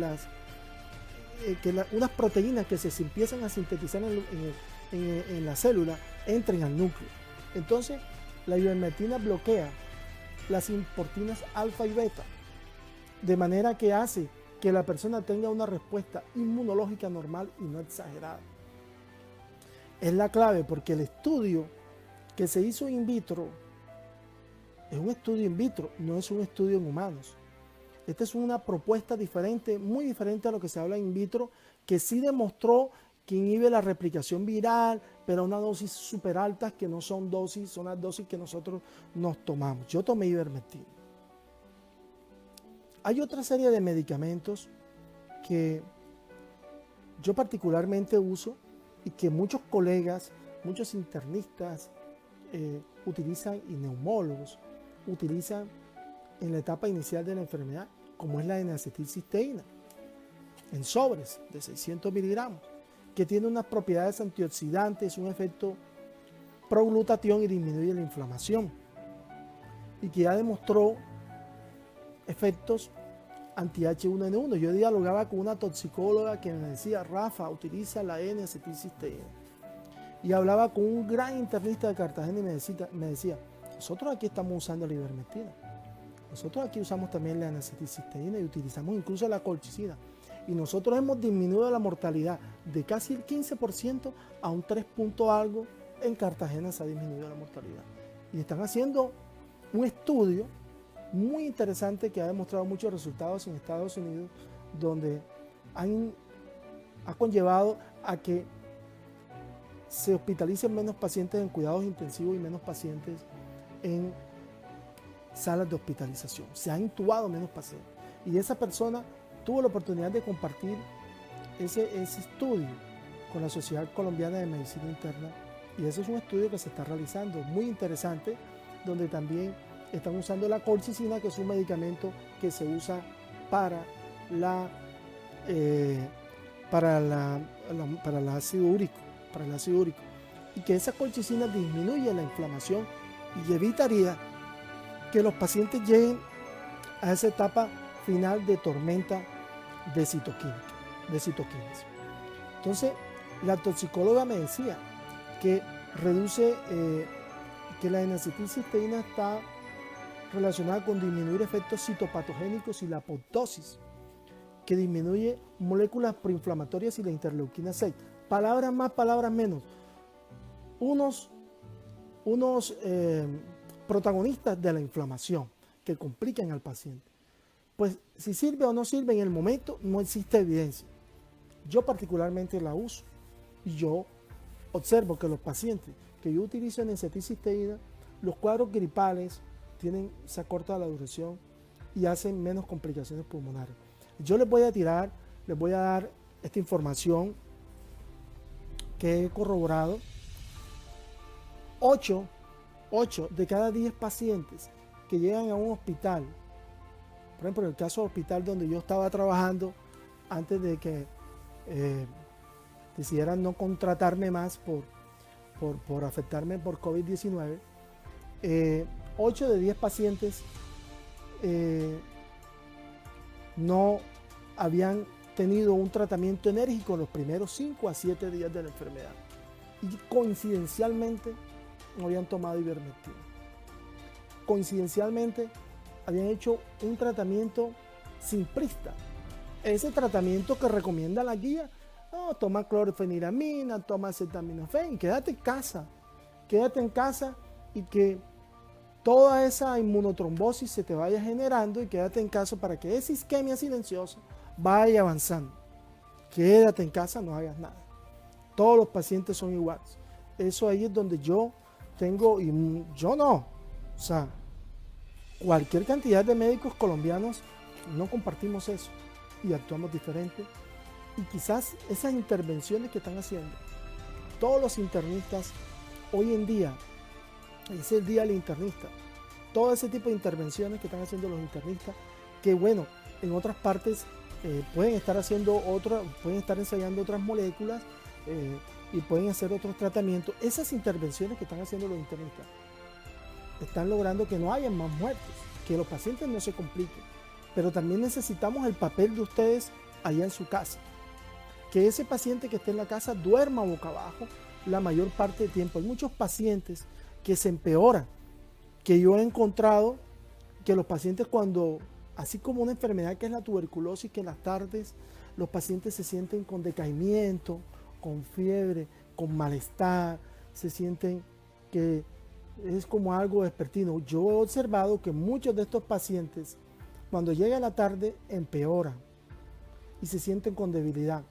unas proteínas que se empiezan a sintetizar en la célula entren al núcleo. Entonces, la ivermectina bloquea las importinas alfa y beta, de manera que hace que la persona tenga una respuesta inmunológica normal y no exagerada. Es la clave, porque el estudio que se hizo in vitro es un estudio in vitro, no es un estudio en humanos. Esta es una propuesta diferente, muy diferente a lo que se habla in vitro, que sí demostró que inhibe la replicación viral, pero a una dosis súper alta, que no son dosis, son las dosis que nosotros nos tomamos. Yo tomé ivermectina. Hay otra serie de medicamentos que yo particularmente uso y que muchos colegas, muchos internistas utilizan, y neumólogos utilizan en la etapa inicial de la enfermedad, como es la N-acetilcisteína, en sobres de 600 miligramos, que tiene unas propiedades antioxidantes, un efecto proglutatión y disminuye la inflamación, y que ya demostró efectos anti-H1N1. Yo dialogaba con una toxicóloga que me decía: Rafa, utiliza la N-acetilcisteína. Y hablaba con un gran internista de Cartagena y me decía: nosotros aquí estamos usando la ivermectina, nosotros aquí usamos también la N-acetilcisteína y utilizamos incluso la colchicina. Y nosotros hemos disminuido la mortalidad de casi el 15% a un 3 punto algo. En Cartagena se ha disminuido la mortalidad. Y están haciendo un estudio muy interesante que ha demostrado muchos resultados en Estados Unidos, donde ha conllevado a que se hospitalicen menos pacientes en cuidados intensivos y menos pacientes en salas de hospitalización. Se han intubado menos pacientes. Y esa persona tuvo la oportunidad de compartir ese estudio con la Sociedad Colombiana de Medicina Interna, y ese es un estudio que se está realizando, muy interesante, donde también están usando la colchicina, que es un medicamento que se usa para el ácido úrico, y que esa colchicina disminuye la inflamación y evitaría que los pacientes lleguen a esa etapa final de tormenta de citoquinas. Entonces, la toxicóloga me decía que reduce, que la N-acetilcisteína está relacionada con disminuir efectos citopatogénicos y la apoptosis, que disminuye moléculas proinflamatorias y la interleuquina 6. Palabras más, palabras menos. Unos protagonistas de la inflamación que complican al paciente. Pues si sirve o no sirve en el momento, no existe evidencia. Yo particularmente la uso y yo observo que los pacientes que yo utilizo en N-acetilcisteína, los cuadros gripales se acorta la duración y hacen menos complicaciones pulmonares. Yo les voy a dar esta información que he corroborado. 8 de cada 10 pacientes que llegan a un hospital, por ejemplo, en el caso del hospital donde yo estaba trabajando antes de que decidieran no contratarme más por afectarme por COVID-19, 8 de 10 pacientes no habían tenido un tratamiento enérgico en los primeros 5 a 7 días de la enfermedad, y coincidencialmente no habían tomado ivermectina. Coincidencialmente habían hecho un tratamiento simplista, ese tratamiento que recomienda la guía: no, toma clorfeniramina, toma acetaminofén y quédate en casa y que toda esa inmunotrombosis se te vaya generando, y quédate en casa para que esa isquemia silenciosa vaya avanzando. Quédate en casa, no hagas nada. Todos los pacientes son iguales. Eso ahí es donde yo tengo, y yo no, o sea, cualquier cantidad de médicos colombianos no compartimos eso y actuamos diferente. Y quizás esas intervenciones que están haciendo todos los internistas hoy en día es el día del internista. Todo ese tipo de intervenciones que están haciendo los internistas, que bueno, en otras partes pueden estar pueden estar ensayando otras moléculas y pueden hacer otros tratamientos. Esas intervenciones que están haciendo los internistas están logrando que no haya más muertes, que los pacientes no se compliquen. Pero también necesitamos el papel de ustedes allá en su casa. Que ese paciente que esté en la casa duerma boca abajo la mayor parte del tiempo. Hay muchos pacientes que se empeoran, que yo he encontrado que los pacientes cuando, así como una enfermedad que es la tuberculosis, que en las tardes los pacientes se sienten con decaimiento, con fiebre, con malestar, se sienten que es como algo vespertino. Yo he observado que muchos de estos pacientes, cuando llega la tarde, empeoran y se sienten con debilidad.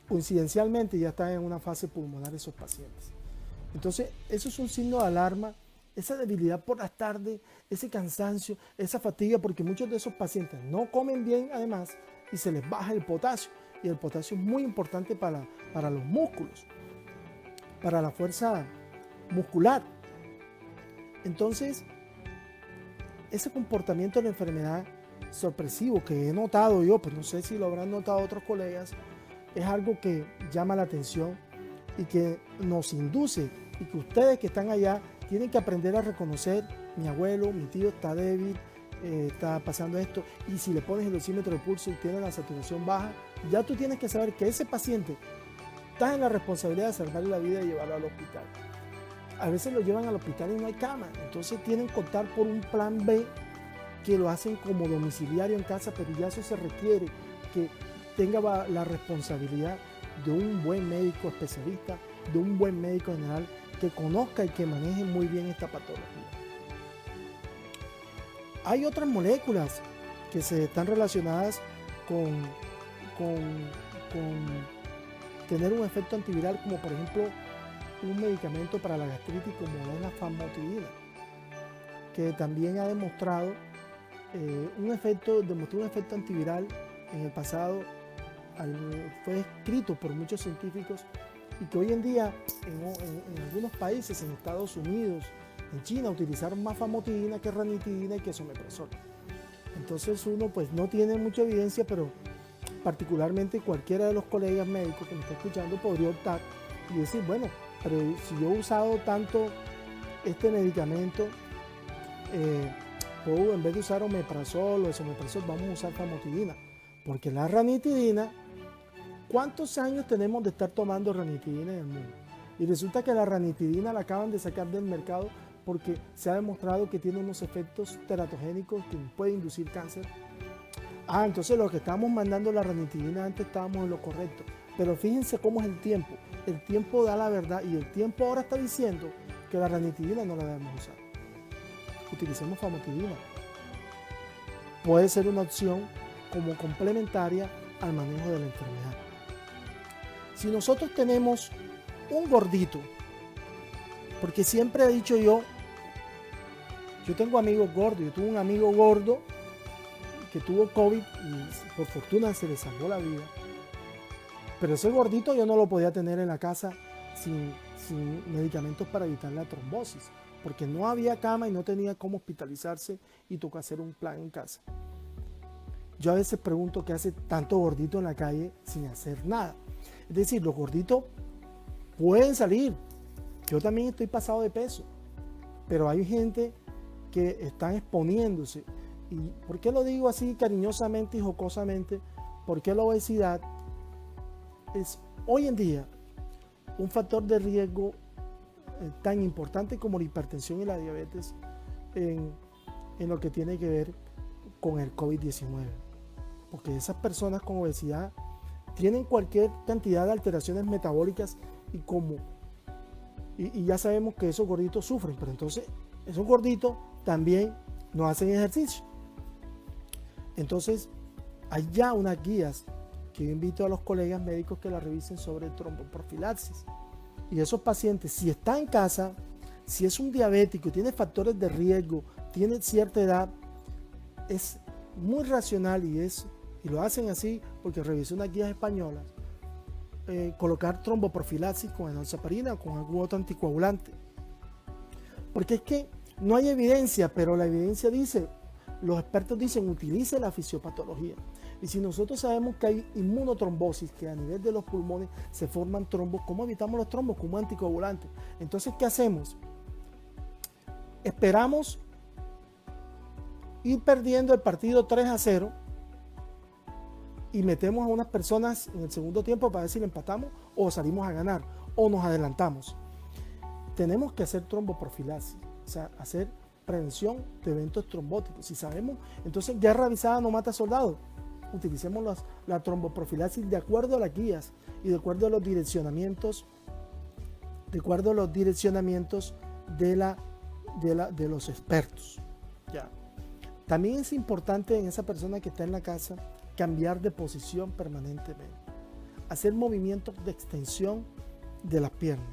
Coincidencialmente ya están en una fase pulmonar esos pacientes. Entonces, eso es un signo de alarma, esa debilidad por las tardes, ese cansancio, esa fatiga, porque muchos de esos pacientes no comen bien además y se les baja el potasio. Y el potasio es muy importante para los músculos, para la fuerza muscular. Entonces, ese comportamiento de la enfermedad sorpresivo que he notado yo, pues no sé si lo habrán notado otros colegas, es algo que llama la atención y que nos induce, y que ustedes que están allá tienen que aprender a reconocer: mi abuelo, mi tío está débil, está pasando esto, y si le pones el oxímetro de pulso y tiene la saturación baja, ya tú tienes que saber que ese paciente está en la responsabilidad de salvarle la vida y llevarlo al hospital. A veces lo llevan al hospital y no hay cama, entonces tienen que optar por un plan B, que lo hacen como domiciliario en casa, pero ya eso se requiere que tenga la responsabilidad de un buen médico especialista, de un buen médico general que conozca y que maneje muy bien esta patología. Hay otras moléculas que se están relacionadas con tener un efecto antiviral, como por ejemplo un medicamento para la gastritis como es la famotidina, que también ha demostrado demostró un efecto antiviral en el pasado. Fue escrito por muchos científicos, y que hoy en día en algunos países, en Estados Unidos, en China, utilizaron más famotidina que ranitidina y que someprazol. Entonces uno pues no tiene mucha evidencia, pero particularmente cualquiera de los colegas médicos que me está escuchando podría optar y decir: bueno, pero si yo he usado tanto este medicamento, puedo, en vez de usar omeprazol o esomeprazol, vamos a usar famotidina, porque la ranitidina, ¿cuántos años tenemos de estar tomando ranitidina en el mundo? Y resulta que la ranitidina la acaban de sacar del mercado porque se ha demostrado que tiene unos efectos teratogénicos que puede inducir cáncer. Entonces los que estábamos mandando la ranitidina antes estábamos en lo correcto. Pero fíjense cómo es el tiempo. El tiempo da la verdad, y el tiempo ahora está diciendo que la ranitidina no la debemos usar. Utilicemos famotidina. Puede ser una opción como complementaria al manejo de la enfermedad. Si nosotros tenemos un gordito, porque siempre he dicho yo tengo amigos gordos, yo tuve un amigo gordo que tuvo COVID y por fortuna se le salvó la vida, pero ese gordito yo no lo podía tener en la casa sin medicamentos para evitar la trombosis, porque no había cama y no tenía cómo hospitalizarse y tocó hacer un plan en casa. Yo a veces pregunto qué hace tanto gordito en la calle sin hacer nada. Es decir, los gorditos pueden salir. Yo también estoy pasado de peso, pero hay gente que están exponiéndose. ¿Y por qué lo digo así cariñosamente y jocosamente? Porque la obesidad es hoy en día un factor de riesgo tan importante como la hipertensión y la diabetes en lo que tiene que ver con el COVID-19. Porque esas personas con obesidad tienen cualquier cantidad de alteraciones metabólicas y ya sabemos que esos gorditos sufren, pero entonces esos gorditos también no hacen ejercicio. Entonces hay ya unas guías que yo invito a los colegas médicos que la revisen sobre tromboprofilaxis. Y esos pacientes, si está en casa, si es un diabético, tiene factores de riesgo, tiene cierta edad, es muy racional y lo hacen así porque revisé unas guías españolas, colocar tromboprofilaxis con enoxaparina o con algún otro anticoagulante. Porque es que no hay evidencia, pero la evidencia dice, los expertos dicen, utilice la fisiopatología. Y si nosotros sabemos que hay inmunotrombosis, que a nivel de los pulmones se forman trombos, ¿cómo evitamos los trombos? Como anticoagulante. Entonces, ¿qué hacemos? Esperamos ir perdiendo el partido 3-0 y metemos a unas personas en el segundo tiempo para ver si le empatamos o salimos a ganar o nos adelantamos. Tenemos que hacer tromboprofilaxis, o sea, hacer prevención de eventos trombóticos. Si sabemos, entonces guerra avisada no mata soldados. Utilicemos la tromboprofilaxis de acuerdo a las guías y de acuerdo a los direccionamientos, de los expertos. Ya. También es importante en esa persona que está en la casa cambiar de posición permanentemente, hacer movimientos de extensión de las piernas.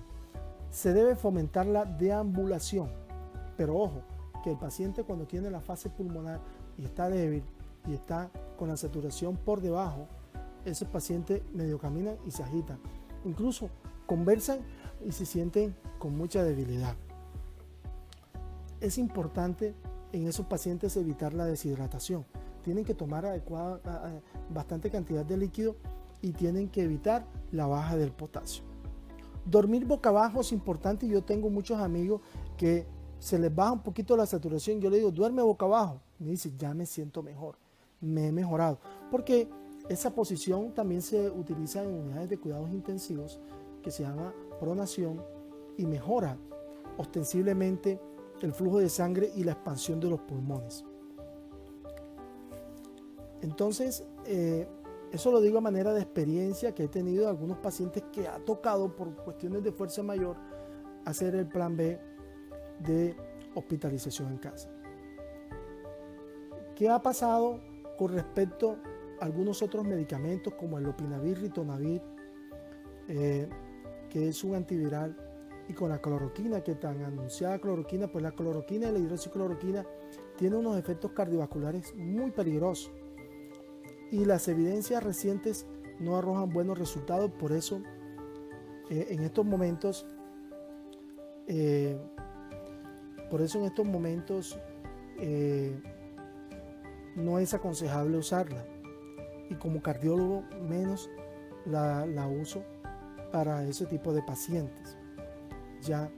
Se debe fomentar la deambulación, pero ojo, que el paciente cuando tiene la fase pulmonar y está débil y está con la saturación por debajo, esos pacientes medio caminan y se agitan, incluso conversan y se sienten con mucha debilidad. Es importante en esos pacientes evitar la deshidratación. Tienen que tomar bastante cantidad de líquido y tienen que evitar la baja del potasio. Dormir boca abajo es importante. Yo tengo muchos amigos que se les baja un poquito la saturación. Yo le digo, duerme boca abajo. Me dice, ya me siento mejor, me he mejorado. Porque esa posición también se utiliza en unidades de cuidados intensivos que se llama pronación y mejora ostensiblemente el flujo de sangre y la expansión de los pulmones. Entonces, eso lo digo a manera de experiencia que he tenido algunos pacientes que ha tocado por cuestiones de fuerza mayor hacer el plan B de hospitalización en casa. ¿Qué ha pasado con respecto a algunos otros medicamentos como el lopinavir, ritonavir, que es un antiviral, y con la cloroquina, que tan anunciada cloroquina? Pues la cloroquina y la hidroxicloroquina tienen unos efectos cardiovasculares muy peligrosos y las evidencias recientes no arrojan buenos resultados. Por eso en estos momentos no es aconsejable usarla, y como cardiólogo menos la uso para ese tipo de pacientes. Ya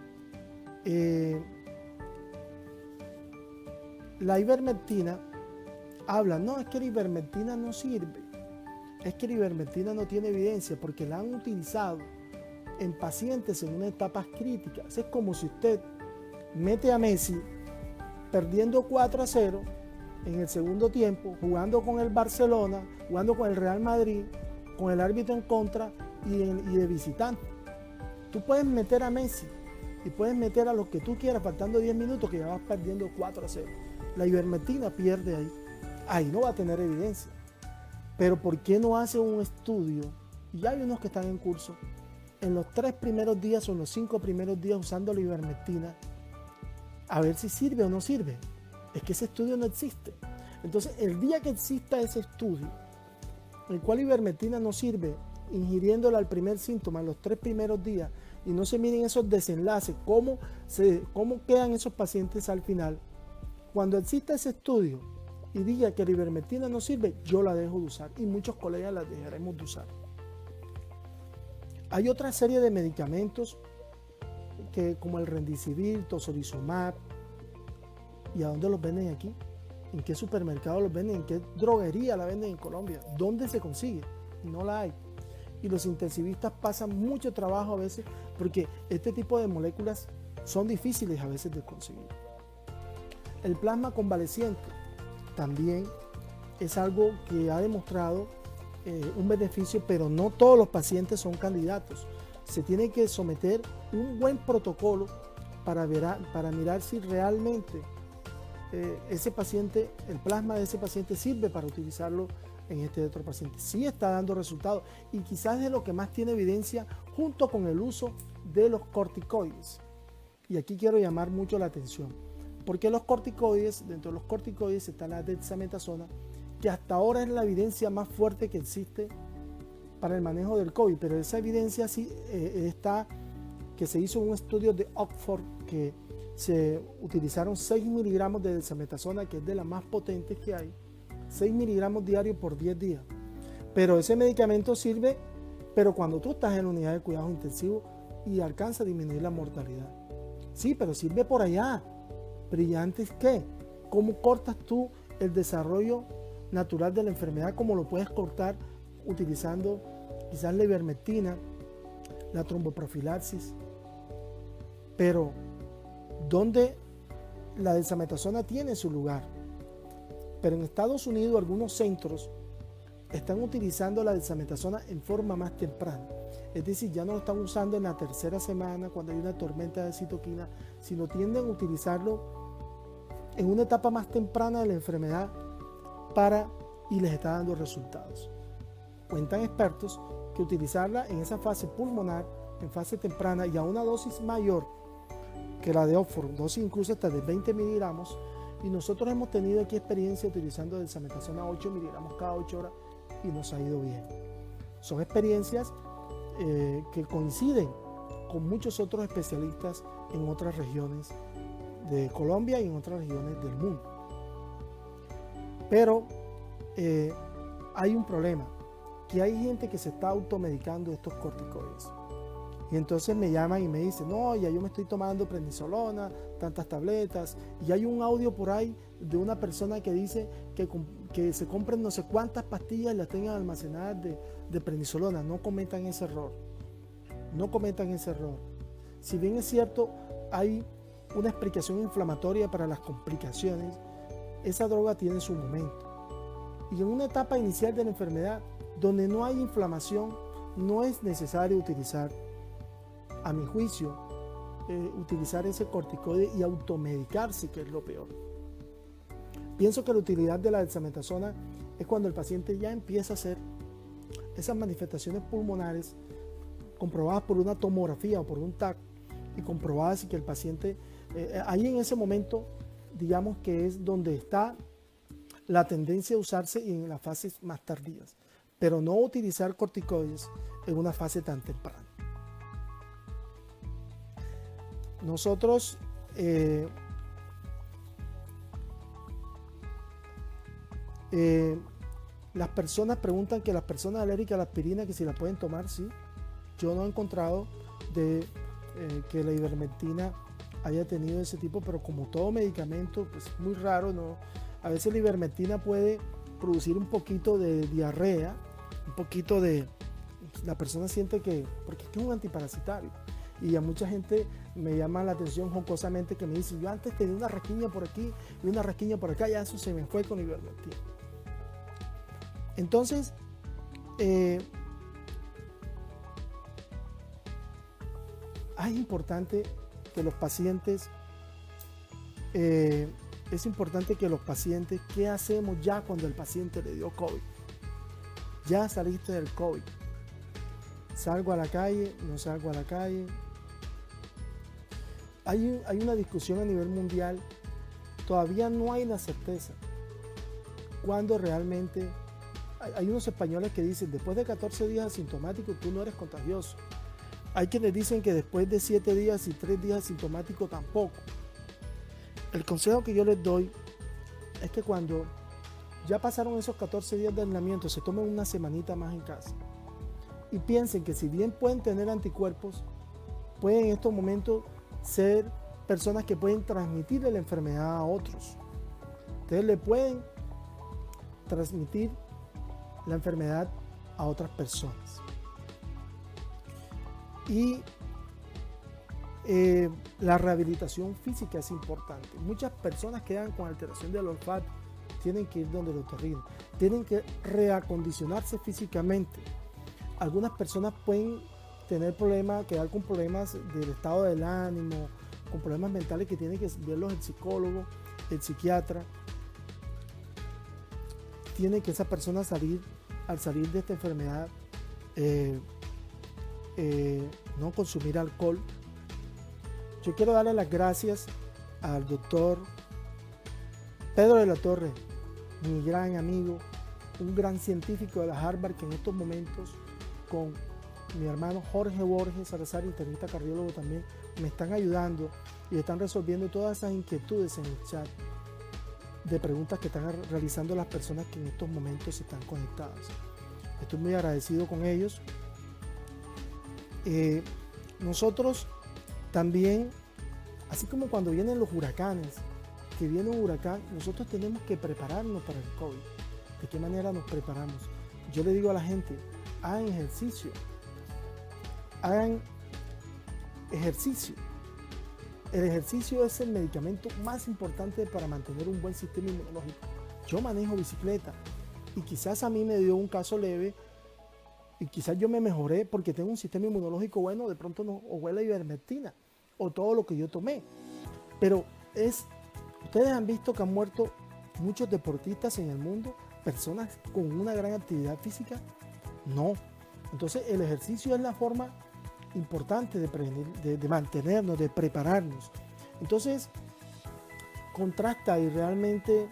la ivermectina habla, no, es que la ivermectina no sirve, es que la ivermectina no tiene evidencia porque la han utilizado en pacientes en unas etapas críticas. Es como si usted mete a Messi perdiendo 4-0 en el segundo tiempo, jugando con el Barcelona, jugando con el Real Madrid, con el árbitro en contra y de visitante. Tú puedes meter a Messi y puedes meter a los que tú quieras faltando 10 minutos que ya vas perdiendo 4-0. La ivermectina pierde ahí. Ahí no va a tener evidencia. Pero ¿por qué no hace un estudio? Y hay unos que están en curso. En los 3 primeros días o en los 5 primeros días usando la ivermectina, a ver si sirve o no sirve. Es que ese estudio no existe. Entonces, el día que exista ese estudio, en el cual la ivermectina no sirve, ingiriéndola al primer síntoma en los 3 primeros días, y no se miren esos desenlaces, cómo quedan esos pacientes al final. Cuando exista ese estudio y diga que la ivermectina no sirve, yo la dejo de usar y muchos colegas la dejaremos de usar. Hay otra serie de medicamentos como el Remdesivir, Tocilizumab. ¿Y a dónde los venden aquí? ¿En qué supermercado los venden? ¿En qué droguería la venden en Colombia? ¿Dónde se consigue? No la hay. Y los intensivistas pasan mucho trabajo a veces porque este tipo de moléculas son difíciles a veces de conseguir. El plasma convaleciente también es algo que ha demostrado un beneficio, pero no todos los pacientes son candidatos. Se tiene que someter un buen protocolo para mirar si realmente ese paciente, el plasma de ese paciente sirve para utilizarlo en este otro paciente. Sí está dando resultados y quizás es lo que más tiene evidencia junto con el uso de los corticoides. Y aquí quiero llamar mucho la atención, porque los corticoides, dentro de los corticoides está la dexametasona, que hasta ahora es la evidencia más fuerte que existe para el manejo del COVID, pero esa evidencia sí está, que se hizo un estudio de Oxford que se utilizaron 6 miligramos de dexametasona, que es de las más potentes que hay, 6 miligramos diarios por 10 días. Pero ese medicamento sirve, pero cuando tú estás en la unidad de cuidados intensivos y alcanza a disminuir la mortalidad. Sí, pero sirve por allá. ¿Brillante qué? ¿Cómo cortas tú el desarrollo natural de la enfermedad? ¿Cómo lo puedes cortar utilizando quizás la ivermectina, la tromboprofilaxis? Pero ¿dónde la dexametasona tiene su lugar? Pero en Estados Unidos algunos centros están utilizando la dexametasona en forma más temprana. Es decir, ya no lo están usando en la tercera semana cuando hay una tormenta de citoquina, sino tienden a utilizarlo en una etapa más temprana de la enfermedad y les está dando resultados. Cuentan expertos que utilizarla en esa fase pulmonar, en fase temprana y a una dosis mayor que la de Oxford, dosis incluso hasta de 20 miligramos, y nosotros hemos tenido aquí experiencia utilizando dexametasona 8 miligramos cada 8 horas y nos ha ido bien. Son experiencias que coinciden con muchos otros especialistas en otras regiones de Colombia y en otras regiones del mundo. Pero hay un problema, que hay gente que se está automedicando estos corticoides. Y entonces me llaman y me dicen, no, ya yo me estoy tomando prednisolona, tantas tabletas. Y hay un audio por ahí de una persona que dice que se compren no sé cuántas pastillas y las tengan almacenadas de prednisolona. No cometan ese error. No cometan ese error. Si bien es cierto, hay una explicación inflamatoria para las complicaciones, esa droga tiene su momento. Y en una etapa inicial de la enfermedad, donde no hay inflamación, no es necesario utilizar, a mi juicio, utilizar ese corticoide y automedicarse, que es lo peor. Pienso que la utilidad de la dexametasona es cuando el paciente ya empieza a hacer esas manifestaciones pulmonares comprobadas por una tomografía o por un TAC y comprobadas y que el paciente, ahí en ese momento, digamos que es donde está la tendencia a usarse en las fases más tardías, pero no utilizar corticoides en una fase tan temprana. Nosotros las personas preguntan que las personas alérgicas a la aspirina que si la pueden tomar, sí. Yo no he encontrado que la ivermectina haya tenido ese tipo, pero como todo medicamento, pues muy raro, ¿no? A veces la ivermectina puede producir un poquito de diarrea, un poquito de... La persona siente que... porque es un antiparasitario. Y a mucha gente me llama la atención jocosamente que me dice, yo antes tenía una rasquiña por aquí y una rasquiña por acá, ya eso se me fue con la ivermectina. Entonces, es importante que los pacientes, ¿qué hacemos ya cuando el paciente le dio COVID? Ya saliste del COVID. ¿Salgo a la calle? ¿No salgo a la calle? Hay una discusión a nivel mundial, todavía no hay la certeza cuando realmente hay unos españoles que dicen después de 14 días asintomático tú no eres contagioso. Hay quienes dicen que después de 7 días y 3 días asintomático tampoco. El consejo que yo les doy es que cuando ya pasaron esos 14 días de aislamiento se tomen una semanita más en casa y piensen que si bien pueden tener anticuerpos, pueden en estos momentos ser personas que pueden transmitirle la enfermedad a otros. Ustedes le pueden transmitir la enfermedad a otras personas. Y la rehabilitación física es importante. Muchas personas quedan con alteración del olfato, tienen que ir donde el otorrino, tienen que reacondicionarse físicamente. Algunas personas pueden tener problemas, quedar con problemas del estado del ánimo, con problemas mentales que tiene que verlos el psicólogo, el psiquiatra. Tiene que esa persona al salir de esta enfermedad, no consumir alcohol. Yo quiero darle las gracias al doctor Pedro de la Torre, mi gran amigo, un gran científico de la Harvard que en estos momentos con mi hermano Jorge Borges Salazar, internista cardiólogo también, me están ayudando y están resolviendo todas esas inquietudes en el chat de preguntas que están realizando las personas que en estos momentos están conectadas. Estoy muy agradecido con ellos. Nosotros también, así como cuando vienen los huracanes, que viene un huracán, nosotros tenemos que prepararnos para el COVID. ¿De qué manera nos preparamos? Yo le digo a la gente, hagan ejercicio. Hagan ejercicio. El ejercicio es el medicamento más importante para mantener un buen sistema inmunológico. Yo manejo bicicleta y quizás a mí me dio un caso leve y quizás yo me mejoré porque tengo un sistema inmunológico bueno, de pronto no, o huele a ivermectina o todo lo que yo tomé. Pero ustedes han visto que han muerto muchos deportistas en el mundo, personas con una gran actividad física. No. Entonces el ejercicio es la forma importante de prevenir, de mantenernos, de prepararnos. Entonces contrasta y realmente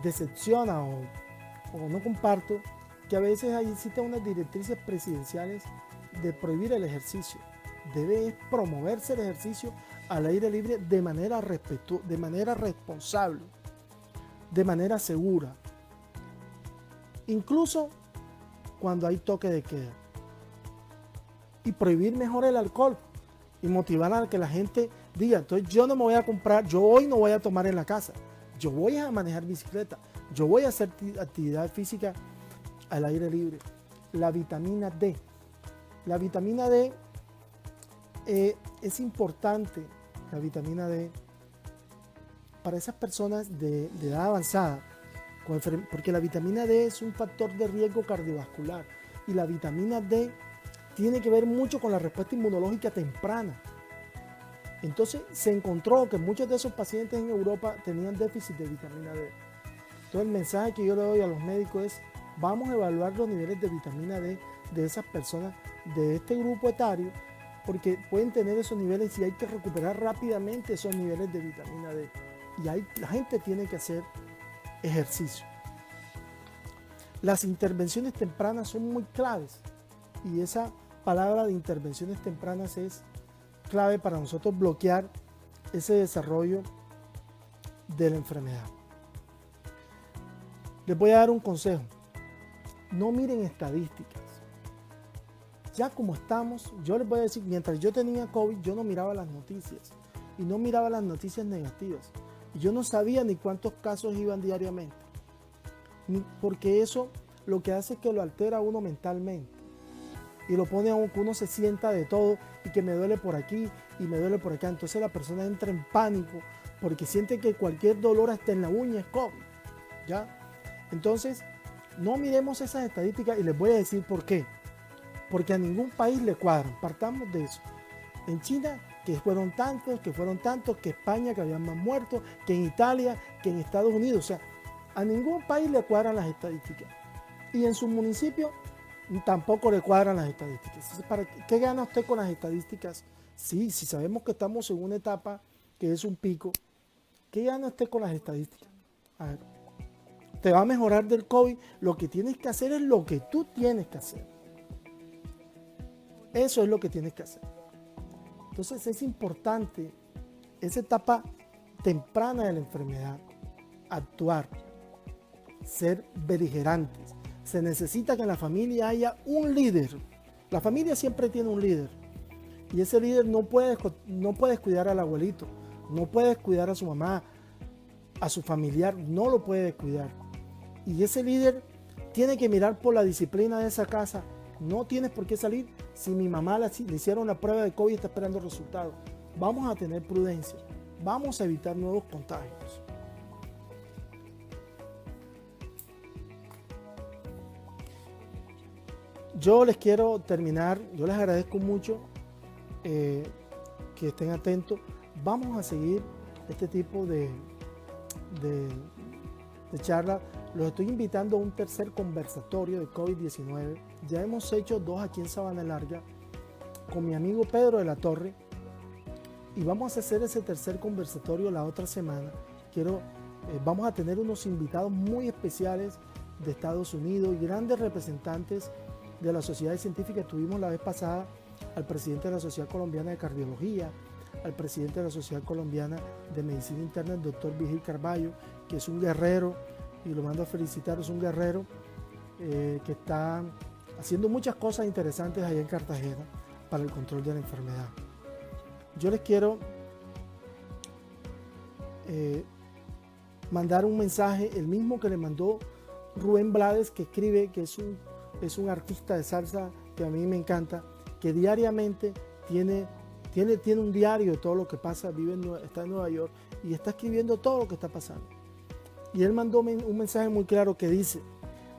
decepciona o no comparto que a veces existen unas directrices presidenciales de prohibir el ejercicio. Debe promoverse el ejercicio al aire libre de manera responsable, de manera segura, incluso cuando hay toque de queda, y prohibir mejor el alcohol y motivar a que la gente diga, entonces yo no me voy a comprar, yo hoy no voy a tomar en la casa, yo voy a manejar bicicleta, yo voy a hacer actividad física al aire libre. La vitamina D. La vitamina D es importante, la vitamina D, para esas personas de edad avanzada, porque la vitamina D es un factor de riesgo cardiovascular y la vitamina D tiene que ver mucho con la respuesta inmunológica temprana. Entonces se encontró que muchos de esos pacientes en Europa tenían déficit de vitamina D. Entonces el mensaje que yo le doy a los médicos es, vamos a evaluar los niveles de vitamina D de esas personas de este grupo etario, porque pueden tener esos niveles y hay que recuperar rápidamente esos niveles de vitamina D. Y la gente tiene que hacer ejercicio. Las intervenciones tempranas son muy claves y esa palabra de intervenciones tempranas es clave para nosotros bloquear ese desarrollo de la enfermedad. Les voy a dar un consejo. No miren estadísticas. Ya como estamos, yo les voy a decir, mientras yo tenía COVID, yo no miraba las noticias y no miraba las noticias negativas. Y yo no sabía ni cuántos casos iban diariamente. Porque eso lo que hace es que lo altera a uno mentalmente. Y lo pone a uno que uno se sienta de todo y que me duele por aquí y me duele por acá. Entonces la persona entra en pánico porque siente que cualquier dolor hasta en la uña es COVID. ¿Ya? Entonces, no miremos esas estadísticas y les voy a decir por qué. Porque a ningún país le cuadran. Partamos de eso. En China, que fueron tantos, que España, que habían más muertos, que en Italia, que en Estados Unidos. O sea, a ningún país le cuadran las estadísticas. Y en su municipio tampoco le cuadran las estadísticas. Entonces, ¿para qué gana usted con las estadísticas? Sí, si sabemos que estamos en una etapa que es un pico, ¿qué gana usted con las estadísticas? A ver, te va a mejorar del COVID. Lo que tienes que hacer es lo que tú tienes que hacer. Eso es lo que tienes que hacer. Entonces es importante esa etapa temprana de la enfermedad, actuar, ser beligerantes. Se necesita que en la familia haya un líder. La familia siempre tiene un líder. Y ese líder no puedes cuidar al abuelito, no puedes cuidar a su mamá, a su familiar, no lo puedes cuidar. Y ese líder tiene que mirar por la disciplina de esa casa. No tienes por qué salir si mi mamá le hicieron la prueba de COVID y está esperando resultados. Vamos a tener prudencia. Vamos a evitar nuevos contagios. Yo les quiero terminar. Yo les agradezco mucho que estén atentos. Vamos a seguir este tipo de charla. Los estoy invitando a un tercer conversatorio de COVID-19. Ya hemos hecho 2 aquí en Sabana Larga con mi amigo Pedro de la Torre y vamos a hacer ese tercer conversatorio la otra semana. Vamos a tener unos invitados muy especiales de Estados Unidos y grandes representantes de la sociedad científica. Tuvimos la vez pasada al presidente de la Sociedad Colombiana de Cardiología, al presidente de la Sociedad Colombiana de Medicina Interna, el doctor Vigil Carballo, que es un guerrero, y lo mando a felicitar, es un guerrero que está haciendo muchas cosas interesantes allá en Cartagena para el control de la enfermedad. Yo les quiero mandar un mensaje, el mismo que le mandó Rubén Blades, que escribe, que es un artista de salsa que a mí me encanta, que diariamente tiene un diario de todo lo que pasa, está en Nueva York y está escribiendo todo lo que está pasando. Y él mandó un mensaje muy claro que dice: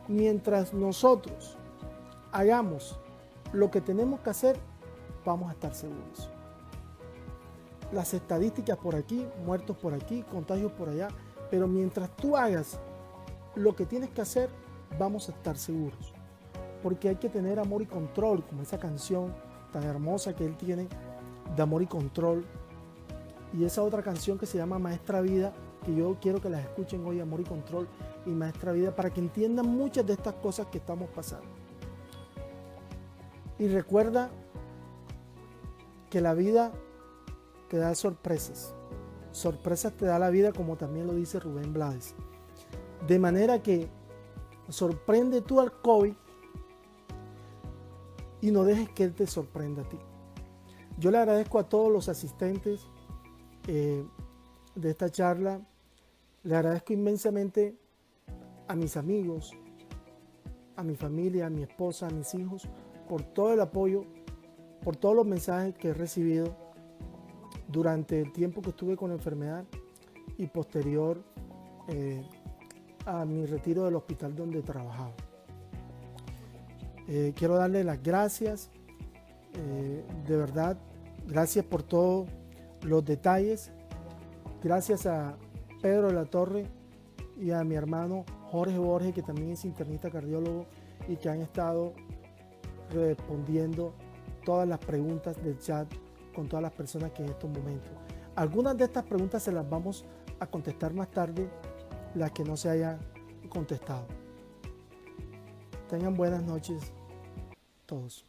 mientras nosotros hagamos lo que tenemos que hacer, vamos a estar seguros. Las estadísticas por aquí, muertos por aquí, contagios por allá, pero mientras tú hagas lo que tienes que hacer, vamos a estar seguros. Porque hay que tener amor y control, como esa canción tan hermosa que él tiene, de amor y control. Y esa otra canción que se llama Maestra Vida, que yo quiero que las escuchen hoy, Amor y Control y Maestra Vida, para que entiendan muchas de estas cosas que estamos pasando. Y recuerda que la vida te da sorpresas. Sorpresas te da la vida, como también lo dice Rubén Blades. De manera que sorprende tú al COVID y no dejes que él te sorprenda a ti. Yo le agradezco a todos los asistentes de esta charla. Le agradezco inmensamente a mis amigos, a mi familia, a mi esposa, a mis hijos, por todo el apoyo, por todos los mensajes que he recibido durante el tiempo que estuve con la enfermedad y posterior a mi retiro del hospital donde trabajaba. Quiero darle las gracias, de verdad, gracias por todos los detalles. Gracias a Pedro de la Torre y a mi hermano Jorge Borges, que también es internista cardiólogo, y que han estado respondiendo todas las preguntas del chat con todas las personas que en estos momentos. Algunas de estas preguntas se las vamos a contestar más tarde, las que no se hayan contestado. Tengan buenas noches todos.